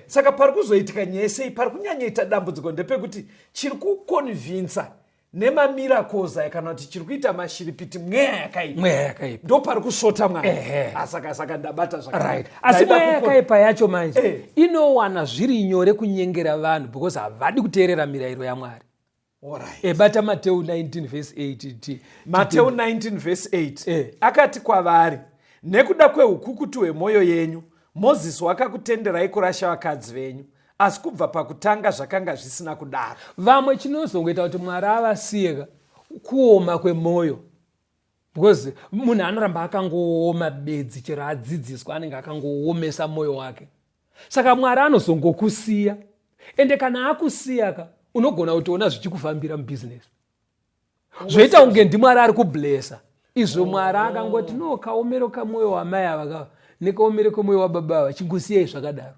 [SPEAKER 3] Saka pari kuzoitika nyaya sei, pari kunyanyaita dambudziko ndepekuti chiri kukonvinsa nemamiracles kana kuti chiri kuita mashiripiti mweya yakaipa. Ndo pari kusvota Mwari. Saka ndabata zvakanaka.
[SPEAKER 2] Asi mweya yakaipa yacho manje inowana zviri nyore kunyengera vanhu because havadi kuteerera mirayiro yaMwari. Bata Mateo 19 verse 8.
[SPEAKER 3] Mateo 19 verse 8 akati kwavari, nekuda kweukukutu hwemwoyo yenyu Mozisi wakakutenderai kurasha vakadzi venyu, asi kubva pakutanga zvakanga zvisina kudaro.
[SPEAKER 2] Vamwe chinozongoita kuti Mwari avasiyeka kuoma kwemwoyo, because munhu anoramba akangooma bedzi, chero adzidziswa anenge akangoomesa mwoyo wake. Saka Mwari anozongokusiya, ende kana akusiyaka unogona kutoona zvichikufambira mubhizinesi. Zvoita kunge ndiMwari ari kublesa. Izvo Mwari akangoti no, kaomero kamwoyo wamai ava nekaomero kamwoyo wababa ava chingosiyai zvakadaro.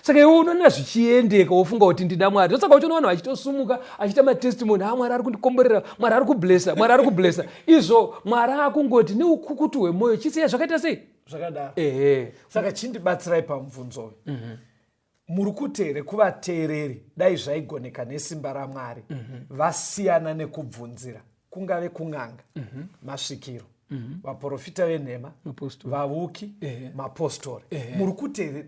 [SPEAKER 2] Saka iwe unoona zvichiendeka wofunga kuti ndina Mwari. Saka uchiona achitosumuka achiita matestimony, Mwari ari kundikomborera, Mwari ari kublesa, Mwari ari kublesa. Izvo Mwari akungoti neukukutu hwemwoyo chisiya zvakaita sei?
[SPEAKER 3] Zvakadaro. Saka chindibatsirai pamubvunzo uyu. Muri kuteere kuvateereri dai zvaigoneka nesimba raMwari vasiyana nekubvunzira, kungave kung'anga, masvikiro, vaprofita venhema, vavuki, mapostori. Muri kuteere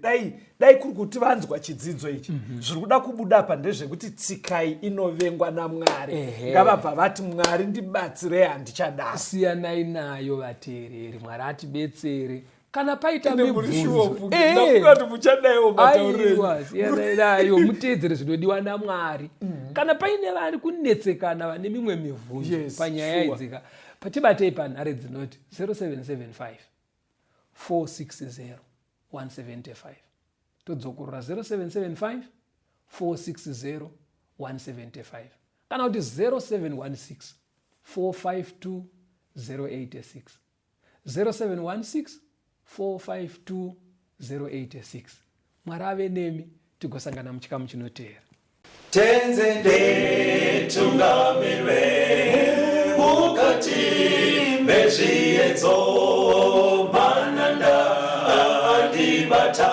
[SPEAKER 3] dai kuri kuti vanzwa chidzidzo ichi zviri kuda kubuda apa ndezvekuti tsikai inovengwa naMwari. Ngavabva vati Mwari ndibatsirei, handichadaro.
[SPEAKER 2] Siyanai nayo vateereri, Mwari atibetsere. Kana paita mibvunzo siyanai muteedzere zvinodiwa naMwari. Kana paine vari kunetsekana vane mimwe mibvunzo panyaya idzika, patibatei panhare dzinoti 0775 460 175. Todzokorora 0775 460 175 kana kuti 0716 452 086 0716 452 086. Mwari ave nemi, tigosangana muchikamu chinoteera.
[SPEAKER 1] Tenzende tungamirwe mukati mezviedzo, mananda andibata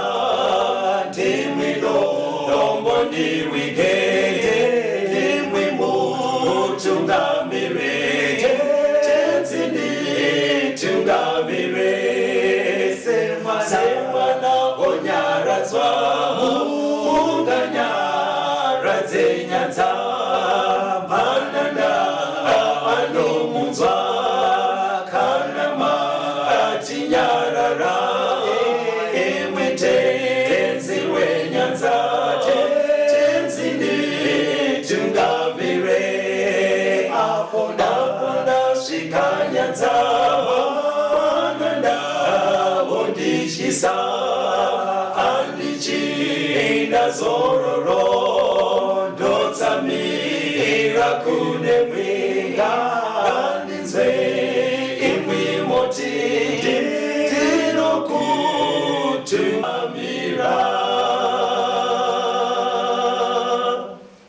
[SPEAKER 1] ndimwino nombondiwike ndimwimo tungamirwe tenzende tungamirwe semwana onyaradzwa unganyaradze nyanza, mananda anomunzwa kana matinyarara emwe tenzi wenyanza tenzini tungamire apo ndasvika nyanza, mananda vondishisa andichienda zororo ndotsamira kune mwenga andinzwe